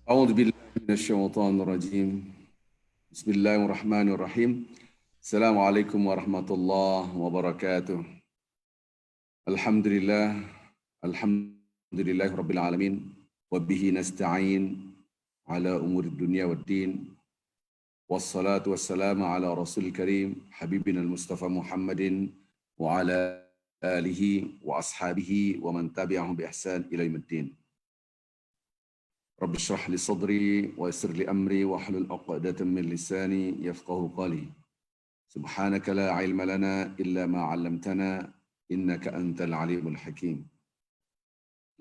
أعوذ بالله من الشيطان الرجيم. بسم الله الرحمن الرحيم. السلام عليكم ورحمة الله وبركاته. الحمد لله الحمد لله رب العالمين وبه نستعين على أمور الدنيا والدين والصلاة والسلام على رسول الكريم حبيبنا المصطفى محمد وعلى آله وأصحابه ومن تبعهم بإحسان إلى يوم الدين. رب اشرح لي صدري ويسر لي أمري واحلل عقدة من لساني يفقه قولي. سبحانك لا علم لنا إلا ما علمتنا إنك أنت العليم الحكيم.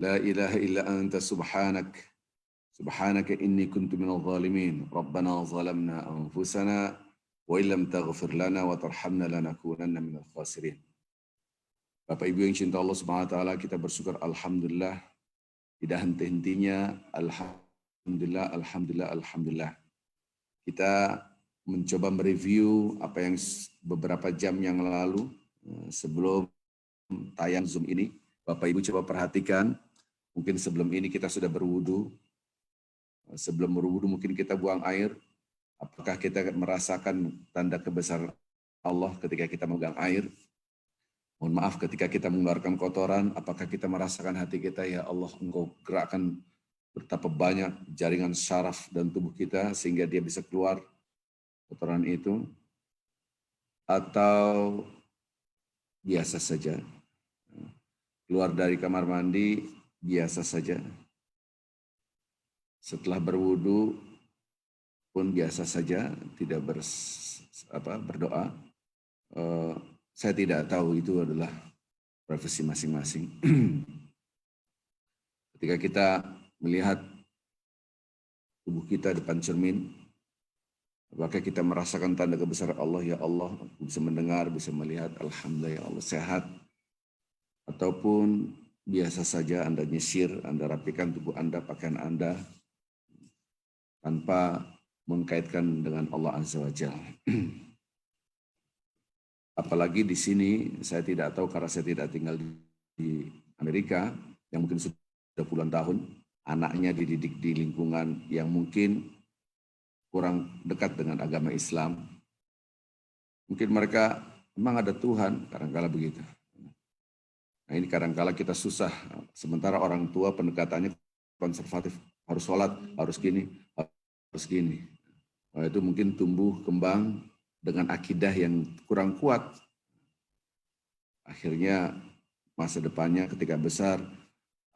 لا إله إلا أنت سبحانك إني كنت من الظالمين. ربنا ظلمنا أنفسنا وإن لم تغفر لنا وترحمنا لنكونن من الخاسرين. Bapak Ibu yang cinta Allah Subhanahu wa taala, kita bersyukur alhamdulillah. Tidak henti-hentinya, alhamdulillah. Kita mencoba mereview apa yang beberapa jam yang lalu sebelum tayang Zoom ini. Bapak Ibu coba perhatikan, mungkin sebelum ini kita sudah berwudu. Sebelum berwudu mungkin kita buang air. Apakah kita merasakan tanda kebesaran Allah ketika kita memegang air? Mohon maaf ketika kita mengeluarkan kotoran, apakah kita merasakan hati kita, ya Allah, Engkau gerakkan betapa banyak jaringan syaraf dan tubuh kita sehingga dia bisa keluar kotoran itu, atau biasa saja, keluar dari kamar mandi biasa saja, setelah berwudu pun biasa saja, tidak berdoa. Saya tidak tahu, itu adalah privasi masing-masing. Ketika kita melihat tubuh kita depan cermin, apakah kita merasakan tanda kebesaran Allah, ya Allah, bisa mendengar, bisa melihat, alhamdulillah ya Allah, sehat. Ataupun biasa saja Anda nyisir, Anda rapikan tubuh Anda, pakaian Anda, tanpa mengkaitkan dengan Allah Azza wa Jalla. Apalagi di sini, saya tidak tahu karena saya tidak tinggal di Amerika, yang mungkin sudah puluhan tahun, anaknya dididik di lingkungan yang mungkin kurang dekat dengan agama Islam. Mungkin mereka memang ada Tuhan, kadang-kala begitu. Nah ini kadang-kala kita susah, sementara orang tua pendekatannya konservatif, harus sholat, harus gini, harus gini. Nah, itu mungkin tumbuh kembang dengan akidah yang kurang kuat. Akhirnya masa depannya ketika besar,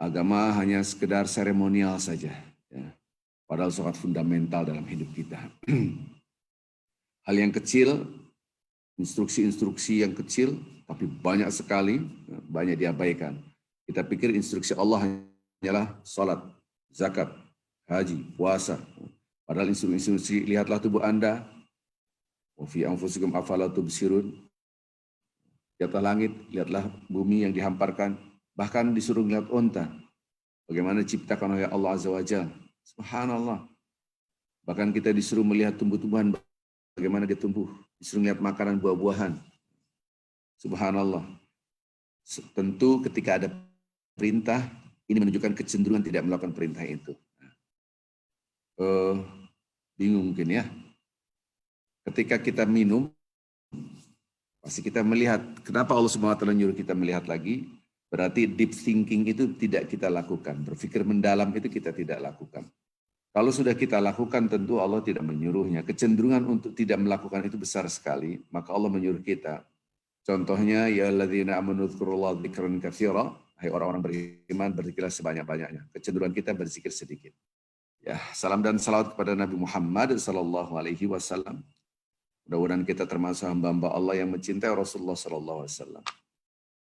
agama hanya sekedar seremonial saja. Ya. Padahal sangat fundamental dalam hidup kita. Hal yang kecil, instruksi-instruksi yang kecil, tapi banyak sekali, banyak diabaikan. Kita pikir instruksi Allah hanyalah sholat, zakat, haji, puasa. Padahal instruksi, lihatlah tubuh Anda, wa fi anfusikum afala tubsirun. Lihatlah langit, lihatlah bumi yang dihamparkan, bahkan disuruh melihat unta. Bagaimana diciptakan oleh Allah Azza wa Jalla. Subhanallah. Bahkan kita disuruh melihat tumbuh-tumbuhan, bagaimana dia tumbuh. Disuruh melihat makanan buah-buahan. Subhanallah. Tentu ketika ada perintah, ini menunjukkan kecenderungan tidak melakukan perintah itu. Bingung mungkin ya. Ketika kita minum, pasti kita melihat, kenapa Allah SWT nyuruh kita melihat lagi, berarti deep thinking itu tidak kita lakukan, berpikir mendalam itu kita tidak lakukan. Kalau sudah kita lakukan, tentu Allah tidak menyuruhnya. Kecenderungan untuk tidak melakukan itu besar sekali, maka Allah menyuruh kita. Contohnya, ya alladzina amanu dzkurullaha dzikran katsira, hai orang-orang beriman, berzikirlah sebanyak-banyaknya. Kecenderungan kita berzikir sedikit. Ya, salam dan salawat kepada Nabi Muhammad SAW. Mudah-mudahan kita termasuk hamba-hamba Allah yang mencintai Rasulullah SAW.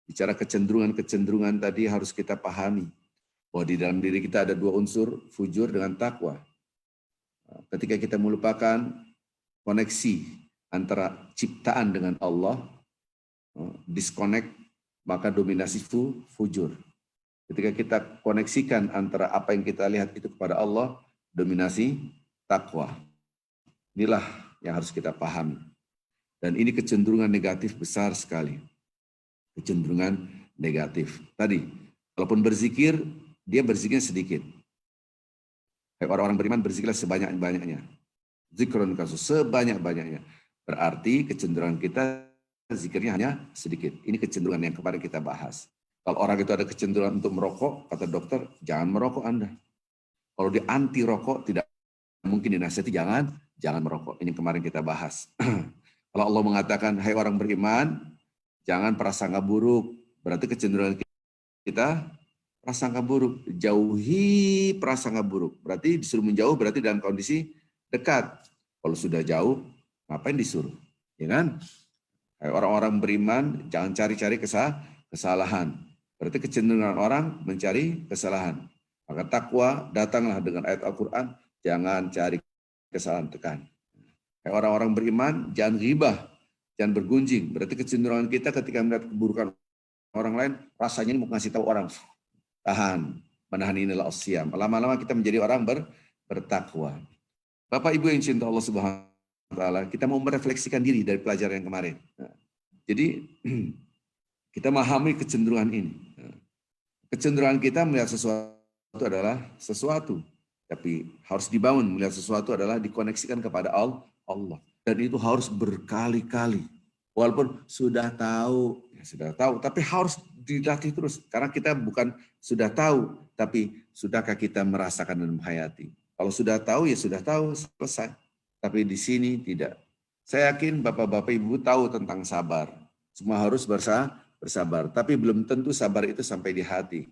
Bicara kecenderungan-kecenderungan tadi harus kita pahami bahwa di dalam diri kita ada dua unsur, fujur dengan takwa. Ketika kita melupakan koneksi antara ciptaan dengan Allah, disconnect, maka dominasi fujur. Ketika kita koneksikan antara apa yang kita lihat itu kepada Allah, dominasi takwa. Inilah yang harus kita pahami. Dan ini kecenderungan negatif besar sekali. Kecenderungan negatif. Tadi, walaupun berzikir, dia berzikir sedikit. Orang-orang beriman berzikirlah sebanyak-banyaknya. Zikrun kasus sebanyak-banyaknya. Berarti kecenderungan kita zikirnya hanya sedikit. Ini kecenderungan yang kemarin kita bahas. Kalau orang itu ada kecenderungan untuk merokok, kata dokter, jangan merokok Anda. Kalau dia anti rokok, tidak mungkin dinasihati jangan merokok. Ini kemarin kita bahas. Kalau Allah mengatakan, hai orang beriman, jangan prasangka buruk. Berarti kecenderungan kita prasangka buruk. Jauhi prasangka buruk. Berarti disuruh menjauh, berarti dalam kondisi dekat. Kalau sudah jauh, ngapain disuruh? Ya kan? Hai orang-orang beriman, jangan cari-cari kesalahan. Berarti kecenderungan orang mencari kesalahan. Maka takwa datanglah dengan ayat Al-Quran, jangan cari kesalahan, tekan. Hai orang-orang beriman, jangan ghibah, jangan bergunjing. Berarti kecenderungan kita ketika melihat keburukan orang lain, rasanya ini mau ngasih tahu orang, tahan, menahan inilah asyam. Lama-lama kita menjadi orang bertakwa. Bapak Ibu yang cinta Allah Subhanahu wa taala, kita mau merefleksikan diri dari pelajaran yang kemarin. Jadi kita memahami kecenderungan ini. Kecenderungan kita melihat sesuatu adalah sesuatu, tapi harus dibangun melihat sesuatu adalah dikoneksikan kepada Allah. Dan itu harus berkali-kali. Walaupun sudah tahu, tapi harus dilatih terus. Karena kita bukan sudah tahu, tapi sudahkah kita merasakan dan menghayati. Kalau sudah tahu, ya sudah tahu, selesai. Tapi di sini tidak. Saya yakin Bapak-Bapak Ibu tahu tentang sabar. Semua harus bersabar. Tapi belum tentu sabar itu sampai di hati.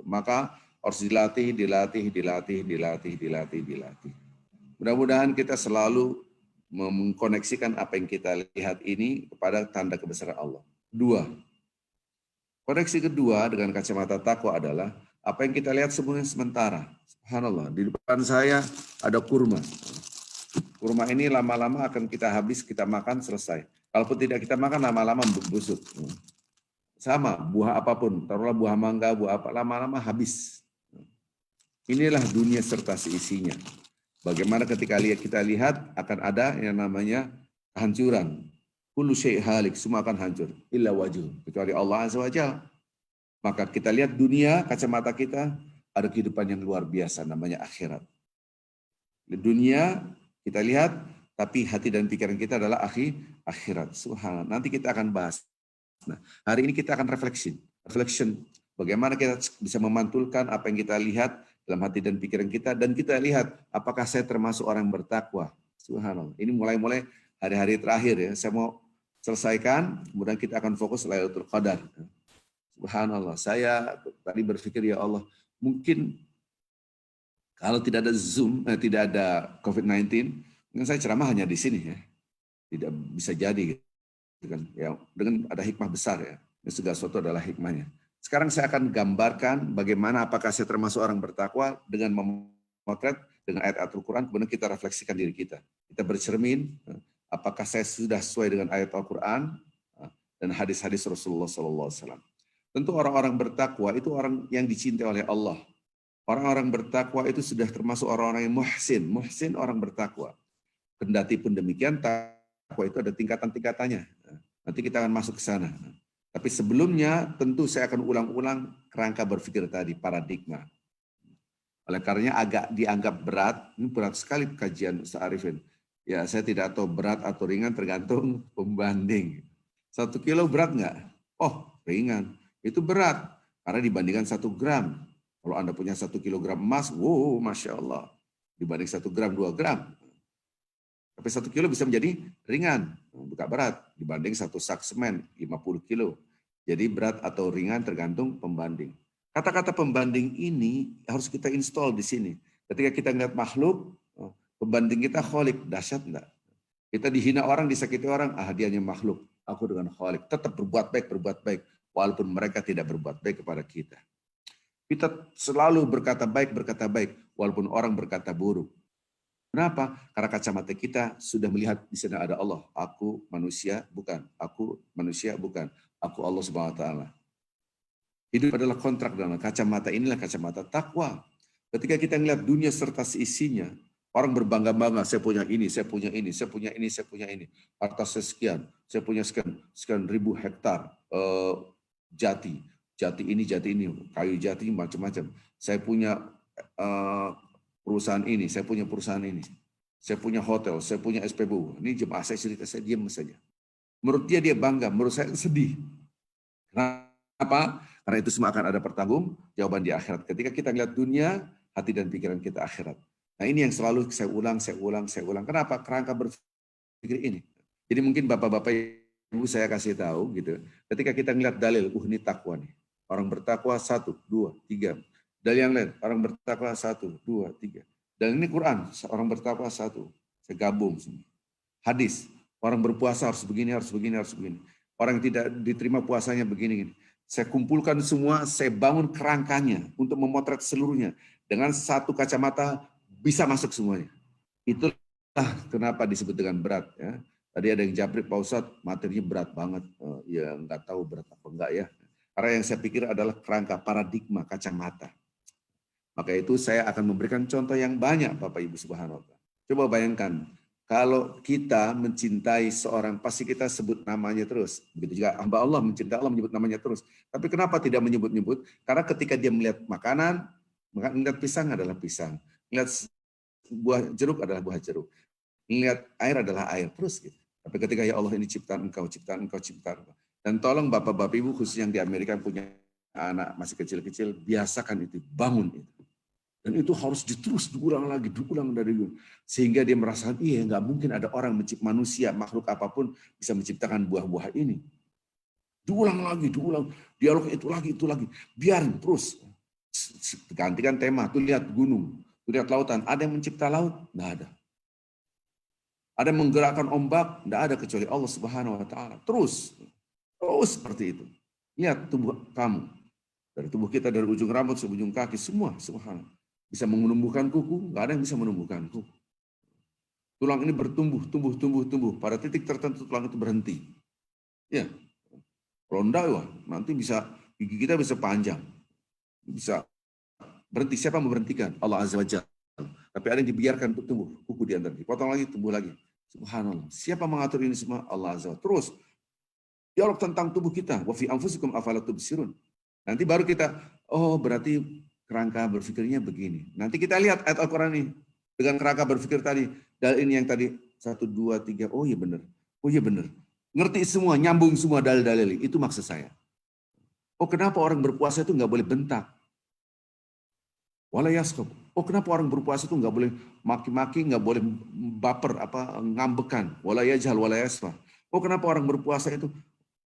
Maka harus dilatih. Mudah-mudahan kita selalu mengkoneksikan apa yang kita lihat ini kepada tanda kebesaran Allah. Dua, koneksi kedua dengan kacamata takwa adalah apa yang kita lihat semuanya sementara. Subhanallah, di depan saya ada kurma. Kurma ini lama-lama akan kita habis, kita makan, selesai. Kalaupun tidak kita makan, lama-lama busuk. Sama, buah apapun, taruhlah buah mangga, buah apa, lama-lama habis. Inilah dunia serta seisinya. Bagaimana ketika kita lihat akan ada yang namanya kehancuran. Kullu syai' halik, semua akan hancur. Illa wajhu, kecuali Allah Azza wa Jalla. Maka kita lihat dunia, kacamata kita, ada kehidupan yang luar biasa, namanya akhirat. Di dunia kita lihat, tapi hati dan pikiran kita adalah akhirat. Subhanallah, nanti kita akan bahas. Nah, hari ini kita akan reflection. Bagaimana kita bisa memantulkan apa yang kita lihat dalam hati dan pikiran kita, dan kita lihat apakah saya termasuk orang yang bertakwa. Subhanallah. Ini mulai hari-hari terakhir ya. Saya mau selesaikan, kemudian kita akan fokus Lailatul Qadar. Subhanallah. Saya tadi berpikir, ya Allah, mungkin kalau tidak ada Zoom, tidak ada COVID-19, mungkin saya ceramah hanya di sini ya. Tidak bisa jadi gitu kan. Ya, dengan ada hikmah besar ya. Segala sesuatu adalah hikmahnya. Sekarang saya akan gambarkan bagaimana apakah saya termasuk orang bertakwa dengan memotret dengan ayat Al-Quran, kemudian kita refleksikan diri kita. Kita bercermin, apakah saya sudah sesuai dengan ayat Al-Quran dan hadis-hadis Rasulullah SAW. Tentu orang-orang bertakwa itu orang yang dicintai oleh Allah. Orang-orang bertakwa itu sudah termasuk orang-orang yang muhsin. Muhsin orang bertakwa. Kendati pun demikian, takwa itu ada tingkatan-tingkatannya. Nanti kita akan masuk ke sana. Tapi sebelumnya tentu saya akan ulang-ulang kerangka berpikir tadi, paradigma. Oleh karenanya agak dianggap berat, ini berat sekali kajian Ustaz Arifin. Ya saya tidak tahu berat atau ringan tergantung pembanding. 1 kilo berat nggak? Oh ringan, itu berat karena dibandingkan 1 gram. Kalau Anda punya 1 kilogram emas, wow Masya Allah. Dibanding 1 gram, 2 gram. Tapi 1 kilo bisa menjadi ringan, bukan berat. Dibanding 1 sak semen, 50 kilo. Jadi berat atau ringan tergantung pembanding. Kata-kata pembanding ini harus kita install di sini. Ketika kita melihat makhluk, pembanding kita kholik, dahsyat enggak? Kita dihina orang, disakiti orang, dia hanya makhluk. Aku dengan kholik. Tetap berbuat baik, walaupun mereka tidak berbuat baik kepada kita. Kita selalu berkata baik, walaupun orang berkata buruk. Kenapa? Karena kacamata kita sudah melihat di sana ada Allah. Aku manusia, bukan. Aku manusia, bukan. Aku Allah Subhanahu wa taala. Hidup adalah kontrak dalam kacamata inilah kacamata takwa. Ketika kita melihat dunia serta seisinya, orang berbangga-bangga, saya punya ini, saya punya ini, saya punya ini, saya punya ini. Harta saya sekian, saya punya sekian ribu hektar jati ini, kayu jati macam-macam. Saya punya perusahaan ini, saya punya perusahaan ini, saya punya hotel, saya punya SPBU. Ini jemaah saya cerita, saya diam saja. Menurut dia bangga, menurut saya sedih. Kenapa? Karena itu semua akan ada pertanggung jawaban di akhirat. Ketika kita lihat dunia, hati dan pikiran kita akhirat. Nah ini yang selalu saya ulang. Kenapa? Kerangka berpikir ini. Jadi mungkin bapak-bapak ibu saya kasih tahu gitu. Ketika kita ngeliat dalil, ini takwa nih. Orang bertakwa 1, 2, 3. Dalil yang lain, orang bertakwa 1, 2, 3. Dan ini Quran, orang bertakwa 1. Saya gabung semua. Hadis, orang berpuasa harus begini. Orang yang tidak diterima puasanya begini. Saya kumpulkan semua, saya bangun kerangkanya untuk memotret seluruhnya. Dengan satu kacamata bisa masuk semuanya. Itulah kenapa disebut dengan berat. Ya. Tadi ada yang japri, Pak Ustadz, materinya berat banget. Ya nggak tahu berat apa enggak ya. Karena yang saya pikir adalah kerangka paradigma kacamata. Maka itu saya akan memberikan contoh yang banyak Bapak Ibu Subhanahu wa Ta'ala. Coba bayangkan, kalau kita mencintai seorang, pasti kita sebut namanya terus. Begitu juga hamba Allah mencintai Allah, menyebut namanya terus. Tapi kenapa tidak menyebut-nyebut? Karena ketika dia melihat makanan, maka melihat pisang adalah pisang. Melihat buah jeruk adalah buah jeruk. Melihat air adalah air. Terus gitu. Tapi ketika ya Allah ini ciptaan engkau. Dan tolong Bapak-Bapak Ibu, khusus yang di Amerika yang punya anak masih kecil-kecil, biasakan itu, bangun itu. Dan itu harus diulang dari dulu. Sehingga dia merasakan, iya nggak mungkin ada orang manusia, makhluk apapun bisa menciptakan buah-buah ini. Diulang. Dialog itu lagi. Biarin terus. Gantikan tema, tuh lihat gunung, tuh lihat lautan. Ada yang mencipta laut? Nggak ada. Ada yang menggerakkan ombak? Nggak ada kecuali Allah Subhanahu wa Ta'ala. Terus seperti itu. Lihat tubuh kamu. Dari tubuh kita, dari ujung rambut, ujung kaki, semua subhanallah. Bisa menumbuhkan kuku, nggak ada yang bisa menumbuhkan kuku. Tulang ini bertumbuh. Pada titik tertentu tulang itu berhenti. Ya, ronda wah, nanti bisa gigi kita bisa panjang, bisa berhenti. Siapa yang memberhentikan? Allah Azza wa Jalla. Tapi ada yang dibiarkan untuk tumbuh, kuku di antara, dipotong lagi, tumbuh lagi. Subhanallah. Siapa mengatur ini semua? Allah Azza wa Jalla. Terus dialog tentang tubuh kita. Wa fi anfusikum afala tubsirun. Nanti baru kita, oh berarti kerangka berpikirnya begini. Nanti kita lihat ayat Al-Quran ini. Dengan kerangka berpikir tadi. Dalil ini yang tadi 1, 2, 3. Oh iya benar. Ngerti semua, nyambung semua dalil-dalil. Itu maksud saya. Oh kenapa orang berpuasa itu nggak boleh bentak? Wala yaskub. Oh kenapa orang berpuasa itu nggak boleh maki-maki, nggak boleh baper, ngambekan. Wala yajhal, wala yasfah. Oh kenapa orang berpuasa itu?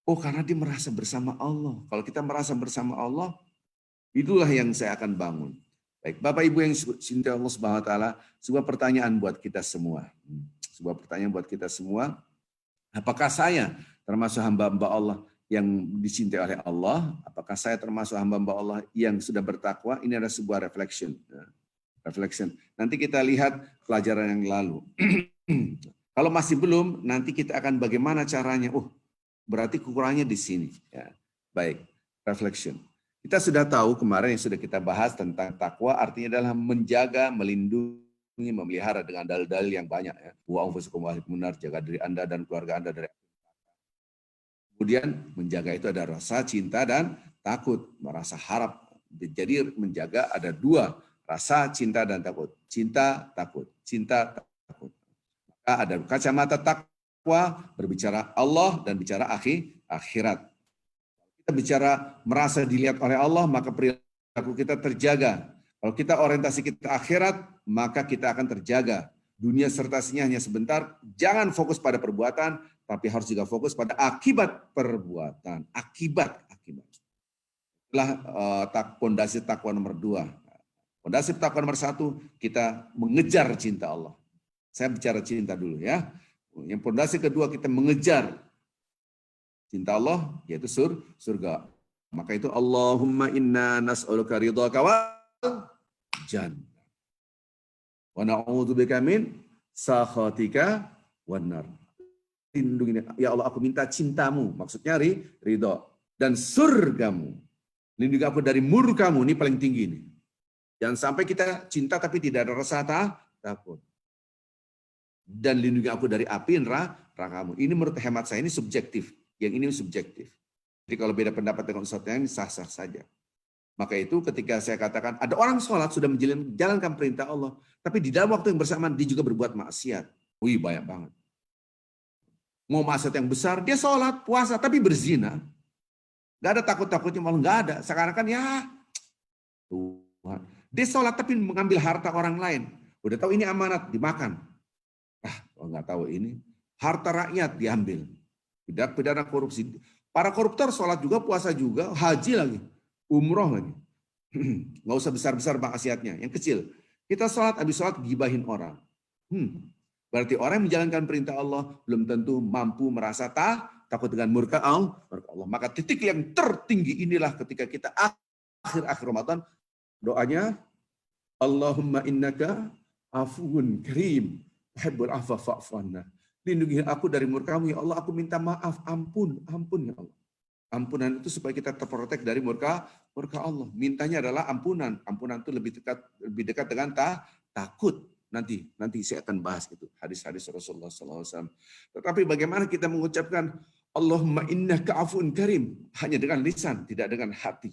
Oh karena dia merasa bersama Allah. Kalau kita merasa bersama Allah, itulah yang saya akan bangun. Baik, Bapak Ibu yang cinta Allah Subhanahu wa Ta'ala, sebuah pertanyaan buat kita semua. Apakah saya termasuk hamba-hamba Allah yang dicintai oleh Allah? Apakah saya termasuk hamba-hamba Allah yang sudah bertakwa? Ini adalah sebuah reflection. Nanti kita lihat pelajaran yang lalu. Kalau masih belum, nanti kita akan bagaimana caranya. Oh, berarti kekurangannya di sini. Ya. Baik, reflection. Kita sudah tahu kemarin yang sudah kita bahas tentang takwa, artinya adalah menjaga, melindungi, memelihara dengan dalil-dalil yang banyak. Ya. Wa anfusakum wa ahlikum nar, jaga diri Anda dan keluarga Anda dari. Kemudian menjaga itu ada rasa cinta dan takut, merasa harap. Jadi menjaga ada 2, rasa cinta dan takut. Cinta, takut. Maka ada kacamata takwa, berbicara Allah dan bicara akhirat. Kita bicara merasa dilihat oleh Allah, maka perilaku kita terjaga. Kalau kita orientasi kita akhirat, maka kita akan terjaga. Dunia sertasinya hanya sebentar, jangan fokus pada perbuatan, tapi harus juga fokus pada akibat perbuatan. Akibat. Itulah pondasi takwa nomor 2. Pondasi takwa nomor 1, kita mengejar cinta Allah. Saya bicara cinta dulu ya. Yang pondasi kedua, kita mengejar cinta Allah, yaitu surga. Maka itu Allahumma inna nas'aluka ridhaka wal jannah. Wa na'udzubika min sakhatika wan nar. Lindungi, ya Allah aku minta cintamu, maksudnya ridho, dan surgamu. Lindungi aku dari murkamu, ini paling tinggi nih. Jangan sampai kita cinta tapi tidak ada rasa takut. Dan lindungi aku dari api nerakamu. Ini menurut hemat saya ini subjektif. Yang ini subjektif. Jadi kalau beda pendapat dengan Ustaz yang ini sah-sah saja. Maka itu ketika saya katakan ada orang sholat sudah menjalankan perintah Allah, tapi di dalam waktu yang bersamaan dia juga berbuat maksiat. Wih, banyak banget. Mau maksiat yang besar, dia sholat, puasa, tapi berzina. Gak ada takut-takutnya, malah gak ada. Sekarang kan ya, Tuhan. Dia sholat tapi mengambil harta orang lain. Udah tahu ini amanat, dimakan. Nggak tahu ini. Harta rakyat diambil. Tidak pidana korupsi. Para koruptor sholat juga, puasa juga, haji lagi. Umroh lagi. Nggak usah besar-besar maksiatnya. Yang kecil. Kita sholat, habis sholat gibahin orang. Berarti orang yang menjalankan perintah Allah belum tentu mampu merasa takut dengan murka Allah. Maka titik yang tertinggi inilah ketika kita akhir Ramadan. Doanya, Allahumma innaka afuun karim. Tuhibbul afwa fa'fu anna. Lindungi aku dari murka-Mu ya Allah. Aku minta maaf, ampun ya Allah. Ampunan itu supaya kita terprotek dari murka Allah. Mintanya adalah ampunan. Ampunan itu lebih dekat dengan takut. Nanti saya akan bahas itu hadis-hadis Rasulullah SAW. Tetapi bagaimana kita mengucapkan Allahumma innaka afuun karim hanya dengan lisan, tidak dengan hati.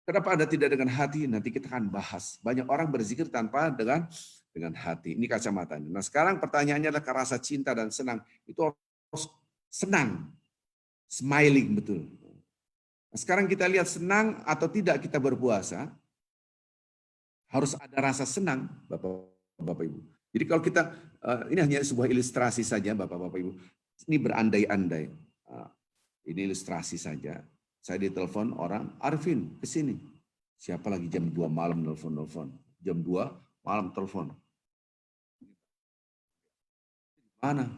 Kenapa Anda tidak dengan hati? Nanti kita akan bahas. Banyak orang berzikir tanpa dengan hati. Ini kacamatanya. Nah sekarang pertanyaannya adalah rasa cinta dan senang. Itu harus senang. Smiling betul. Nah, sekarang kita lihat senang atau tidak kita berpuasa. Harus ada rasa senang Bapak Ibu. Jadi kalau kita, ini hanya sebuah ilustrasi saja Bapak Ibu. Ini berandai-andai. Ini ilustrasi saja. Saya ditelepon orang, Arvin ke sini. Siapa lagi jam 2 malam nelfon. Jam 2 malam telepon. Mana?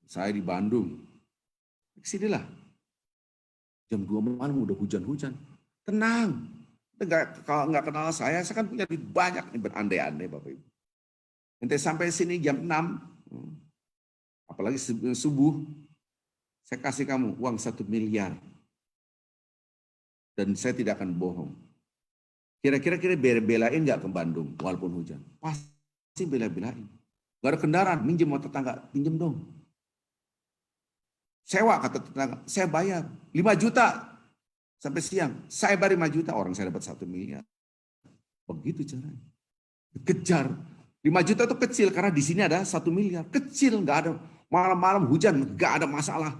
Saya di Bandung. Kesinilah. Jam 2 malam udah hujan-hujan. Tenang. Kalau nggak kenal saya kan punya duit banyak nih berandai-andai Bapak Ibu. Nanti sampai sini jam 6. Apalagi subuh. Saya kasih kamu uang 1 miliar. Dan saya tidak akan bohong. Kira-kira bela-belain nggak ke Bandung walaupun hujan? Pasti bela-belain. Gak ada kendaraan, minjem sama tetangga, pinjem dong. Sewa kata tetangga, saya bayar 5 juta sampai siang. Saya bayar 5 juta, orang saya dapat 1 miliar. Begitu caranya. Kejar. 5 juta itu kecil karena di sini ada 1 miliar. Kecil, nggak ada. Malam-malam hujan, nggak ada masalah.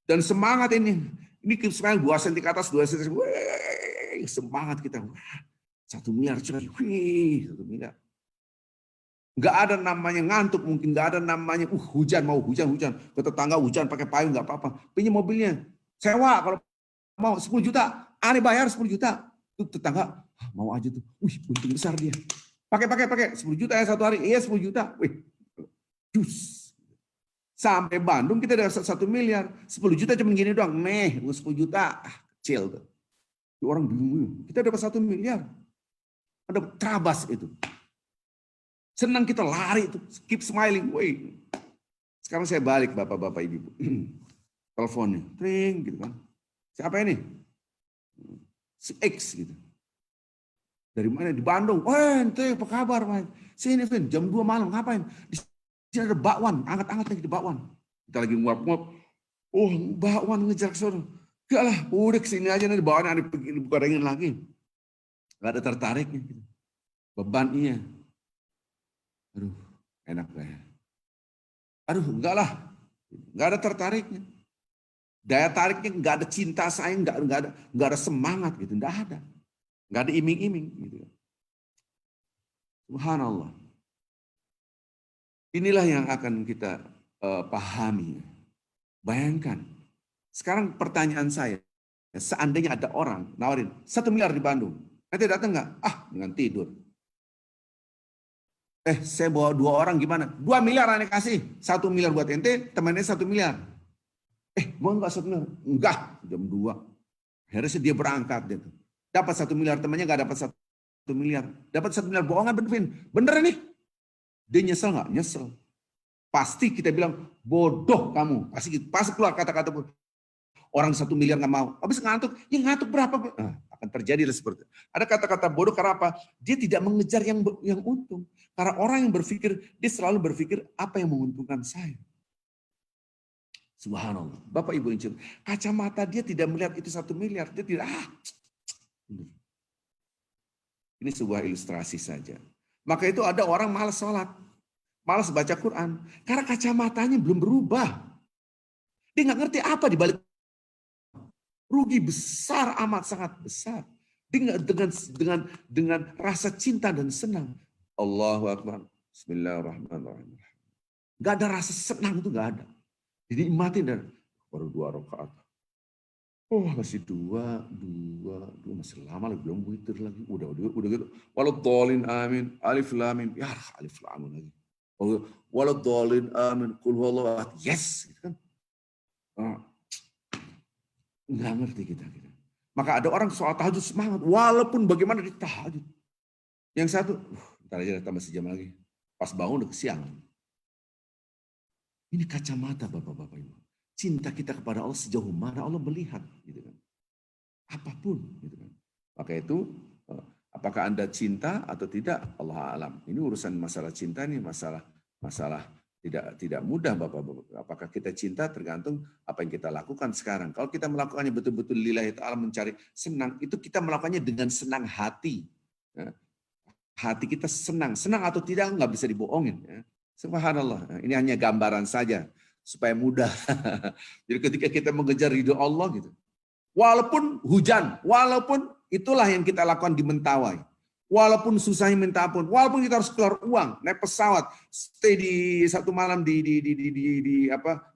Dan semangat ini. Ini semangat 2 senti ke atas, 2 senti. Semangat kita. 1 miliar coy. 1 miliar. Nggak ada namanya ngantuk, mungkin nggak ada namanya hujan, mau hujan. Ke tetangga hujan pakai payung nggak apa-apa. Pinjam mobilnya. Sewa kalau mau 10 juta. Aneh bayar 10 juta. Tuh tetangga mau aja tuh. Untung besar dia. Pakai 10 juta ya 1 hari. Iya 10 juta. Jus. Sampai Bandung kita dapat 1 miliar. 10 juta cuma gini doang. 10 juta. Kecil tuh. Orang bingung. Kita dapat 1 miliar. Ada terabas itu. Senang kita lari itu. Keep smiling. Sekarang saya balik Bapak-Bapak Ibu. Teleponnya. Ring gitu kan. Siapa ini? Si X gitu. Dari mana? Di Bandung. Ente apa kabar? Sini Vin, jam 2 malam ngapain? Di sini ada bakwan, angkat-angkat lagi di bakwan. Kita lagi nguap-nguap. Bakwan ngejar ke sana. Enggak lah, udah kesini aja nanti bakwan ada gorengin lagi. Enggak ada tertariknya. Beban iya. Aduh, enak gak ya? Aduh, enggak lah. Enggak ada tertariknya. Daya tariknya enggak ada cinta sayang, enggak ada semangat gitu, enggak ada. Enggak ada iming-iming gitu. Subhanallah. Inilah yang akan kita pahami. Bayangkan. Sekarang pertanyaan saya, seandainya ada orang nawarin 1 miliar di Bandung, nanti datang enggak? Dengan tidur. Saya bawa 2 orang gimana? 2 miliar aneh kasih. 1 miliar buat ente, temannya 1 miliar. Mau enggak 1 miliar? Enggak, jam 2. Akhirnya dia berangkat. Gitu. Dapat 1 miliar, temannya enggak dapat 1 miliar. Dapat 1 miliar, bohongan bener nih. Dia nyesel enggak? Nyesel. Pasti kita bilang, bodoh kamu. Pasti keluar kata-kata orang 1 miliar enggak mau. Habis ngantuk, ya ngantuk berapa? Akan terjadi seperti itu. Ada kata-kata bodoh karena apa? Dia tidak mengejar yang untung. Karena orang yang berpikir, dia selalu berpikir apa yang menguntungkan saya. Subhanallah. Bapak Ibu yang kacamata dia tidak melihat itu 1 miliar. Dia tidak, Ini sebuah ilustrasi saja. Maka itu ada orang malas sholat, malas baca Quran, karena kacamatanya belum berubah. Dia nggak ngerti apa di balik. Rugi besar, amat sangat besar. Dengan rasa cinta dan senang. Allahu Akbar. Bismillahirrahmanirrahim. Gak ada rasa senang itu, gak ada. Dinikmati dan baru 2 rakaat. Oh masih dua, masih lama lagi, belum witir lagi. Udah gitu. Waladhdallin amin, alif lam mim. Ya alif lam mim lagi. Oh, waladhdallin amin, qul huwallahu ahad. Yes, gitu kan. Nggak ngerti kita. Maka ada orang soal tahajud semangat, walaupun bagaimana di tahajud. Yang satu, ntar aja tambah sejam lagi. Pas bangun udah siang. Ini kacamata Bapak-Bapak Ibu. Cinta kita kepada Allah sejauh mana Allah melihat. Gitu kan. Apapun. Gitu kan. Maka itu, apakah Anda cinta atau tidak, Allah alam. Ini urusan masalah cinta, ini masalah tidak mudah Bapak-Bapak. Apakah kita cinta tergantung apa yang kita lakukan sekarang. Kalau kita melakukannya betul-betul lillahi ta'ala mencari senang, itu kita melakukannya dengan senang hati. Hati kita senang. Senang atau tidak nggak bisa dibohongin. Subhanallah. Ini hanya gambaran saja supaya mudah. Jadi ketika kita mengejar ridho Allah gitu. Walaupun hujan, walaupun itulah yang kita lakukan di Mentawai. Walaupun susahnya minta ampun, walaupun kita harus keluar uang, naik pesawat, stay di 1 malam di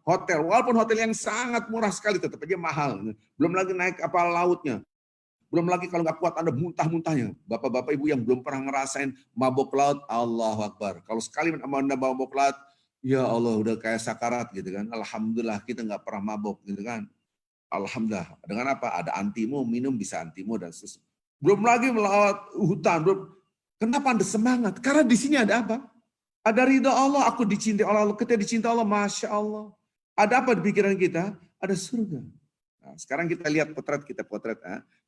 hotel, walaupun hotel yang sangat murah sekali tetap aja mahal. Belum lagi naik kapal lautnya, belum lagi kalau nggak kuat Anda muntah-muntahnya. Bapak-bapak ibu yang belum pernah ngerasain mabok laut, Allahu Akbar. Kalau sekali Anda mabok laut, ya Allah udah kayak sakarat gitu kan. Alhamdulillah kita nggak pernah mabok gitu kan. Alhamdulillah. Dengan apa? Ada antimo, minum bisa antimo dan susu. Belum lagi melawat hutan. Kenapa Anda semangat? Karena di sini ada apa? Ada ridho Allah, aku dicintai oleh Allah. Ketika dicintai Allah, Masya Allah. Ada apa di pikiran kita? Ada surga. Nah, sekarang kita lihat potret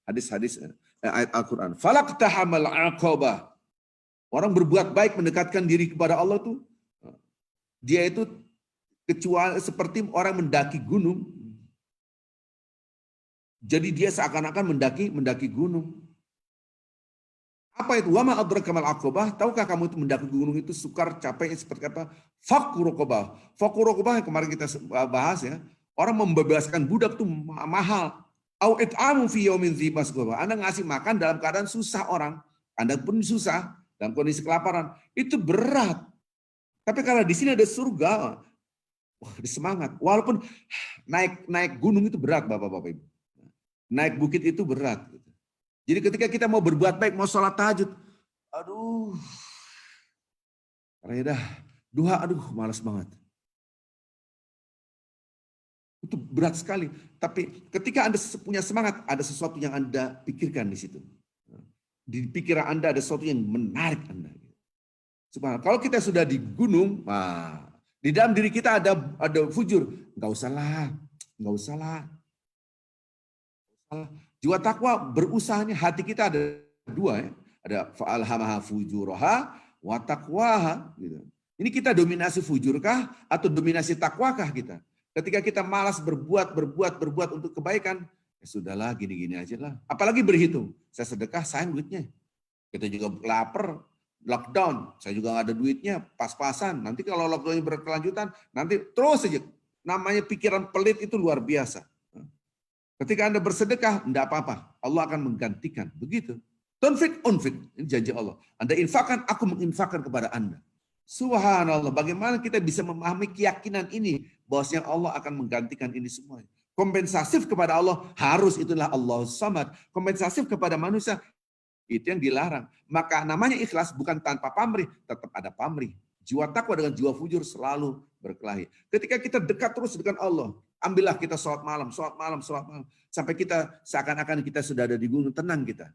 hadis-hadis ayat Al-Quran. Falaqtahamal aqabah. Orang berbuat baik mendekatkan diri kepada Allah tuh. Dia itu kecuali seperti orang mendaki gunung. Jadi dia seakan-akan mendaki gunung. Apa itu? Wa ma adraka mal aqabah? Tahukah kamu itu mendaki gunung itu sukar, capeknya seperti apa? Fakku raqabah. Fakku raqabah yang kemarin kita bahas ya. Orang membebaskan budak itu mahal. Au it'amu fi yaumin dzi masghaba. Anda ngasih makan dalam keadaan susah orang. Anda pun susah dalam kondisi kelaparan. Itu berat. Tapi kalau di sini ada surga, wah, semangat. Walaupun naik gunung itu berat Bapak-bapak Ibu. Naik bukit itu berat. Jadi ketika kita mau berbuat baik, mau sholat tahajud, aduh, karena duha, malas banget. Itu berat sekali. Tapi ketika Anda punya semangat, ada sesuatu yang Anda pikirkan di situ. Di pikiran Anda ada sesuatu yang menarik Anda. Subhanallah. Kalau kita sudah di gunung, di dalam diri kita ada fujur. Nggak usah lah. Jiwa takwa berusahanya, hati kita ada 2 ya. Ada fa'alhamaha fujuraha wa taqwaha gitu. Ini kita dominasi fujurkah atau dominasi takwakah kita? Ketika kita malas berbuat untuk kebaikan, ya sudahlah gini-gini aja lah. Apalagi berhitung, saya sedekah sayang duitnya. Kita juga lapar, lockdown, saya juga nggak ada duitnya, pas-pasan. Nanti kalau lockdownnya berkelanjutan, nanti terus saja. Namanya pikiran pelit itu luar biasa. Ketika Anda bersedekah, tidak apa-apa. Allah akan menggantikan. Begitu. Tunfik, unfik. Ini janji Allah. Anda infakkan, aku menginfakkan kepada Anda. Subhanallah. Bagaimana kita bisa memahami keyakinan ini. Bahwasanya Allah akan menggantikan ini semua. Kompensasif kepada Allah, harus itulah Allah Samad. Kompensasif kepada manusia, itu yang dilarang. Maka namanya ikhlas bukan tanpa pamrih. Tetap ada pamrih. Jiwa takwa dengan jiwa fujur selalu berkelahi. Ketika kita dekat terus dengan Allah, ambillah kita sholat malam. Sampai kita seakan-akan kita sudah ada di gunung, tenang kita.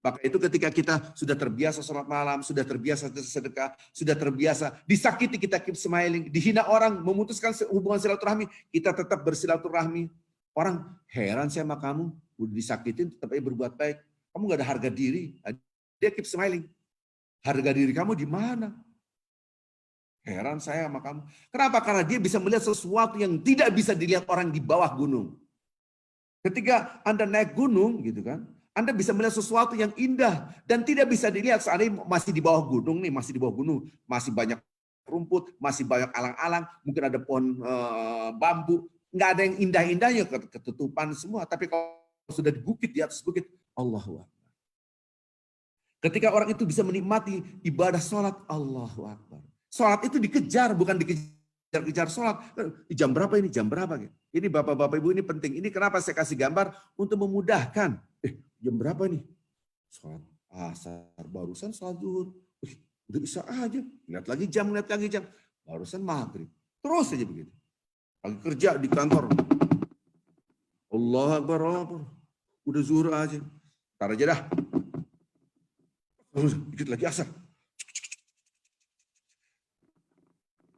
Maka itu ketika kita sudah terbiasa sholat malam, sudah terbiasa sedekah, sudah terbiasa disakiti, kita keep smiling. Dihina orang, memutuskan hubungan silaturahmi, kita tetap bersilaturahmi. Orang heran saya sama kamu, udah disakitin tetap aja berbuat baik. Kamu gak ada harga diri. Dia keep smiling. Harga diri kamu di mana? Heran saya sama kamu. Kenapa? Karena dia bisa melihat sesuatu yang tidak bisa dilihat orang di bawah gunung. Ketika Anda naik gunung, gitu kan, Anda bisa melihat sesuatu yang indah dan tidak bisa dilihat seandainya masih di bawah gunung nih, masih di bawah gunung, masih banyak rumput, masih banyak alang-alang, mungkin ada pohon bambu, nggak ada yang indah-indahnya, ketutupan semua. Tapi kalau sudah di bukit, di atas bukit, Allahu Akbar. Ketika orang itu bisa menikmati ibadah sholat, Allahu Akbar. Sholat itu dikejar, bukan dikejar-kejar sholat. Jam berapa ini? Jam berapa? Ini Bapak-Bapak Ibu ini penting. Ini kenapa saya kasih gambar untuk memudahkan. Jam berapa nih? Sholat asar, barusan sholat zuhur. Udah bisa aja. Lihat lagi jam. Barusan maghrib. Terus aja begitu. Lagi kerja di kantor. Allah Akbar, Allah Akbar. Udah zuhur aja. Ntar aja dah. Dikit lagi asar.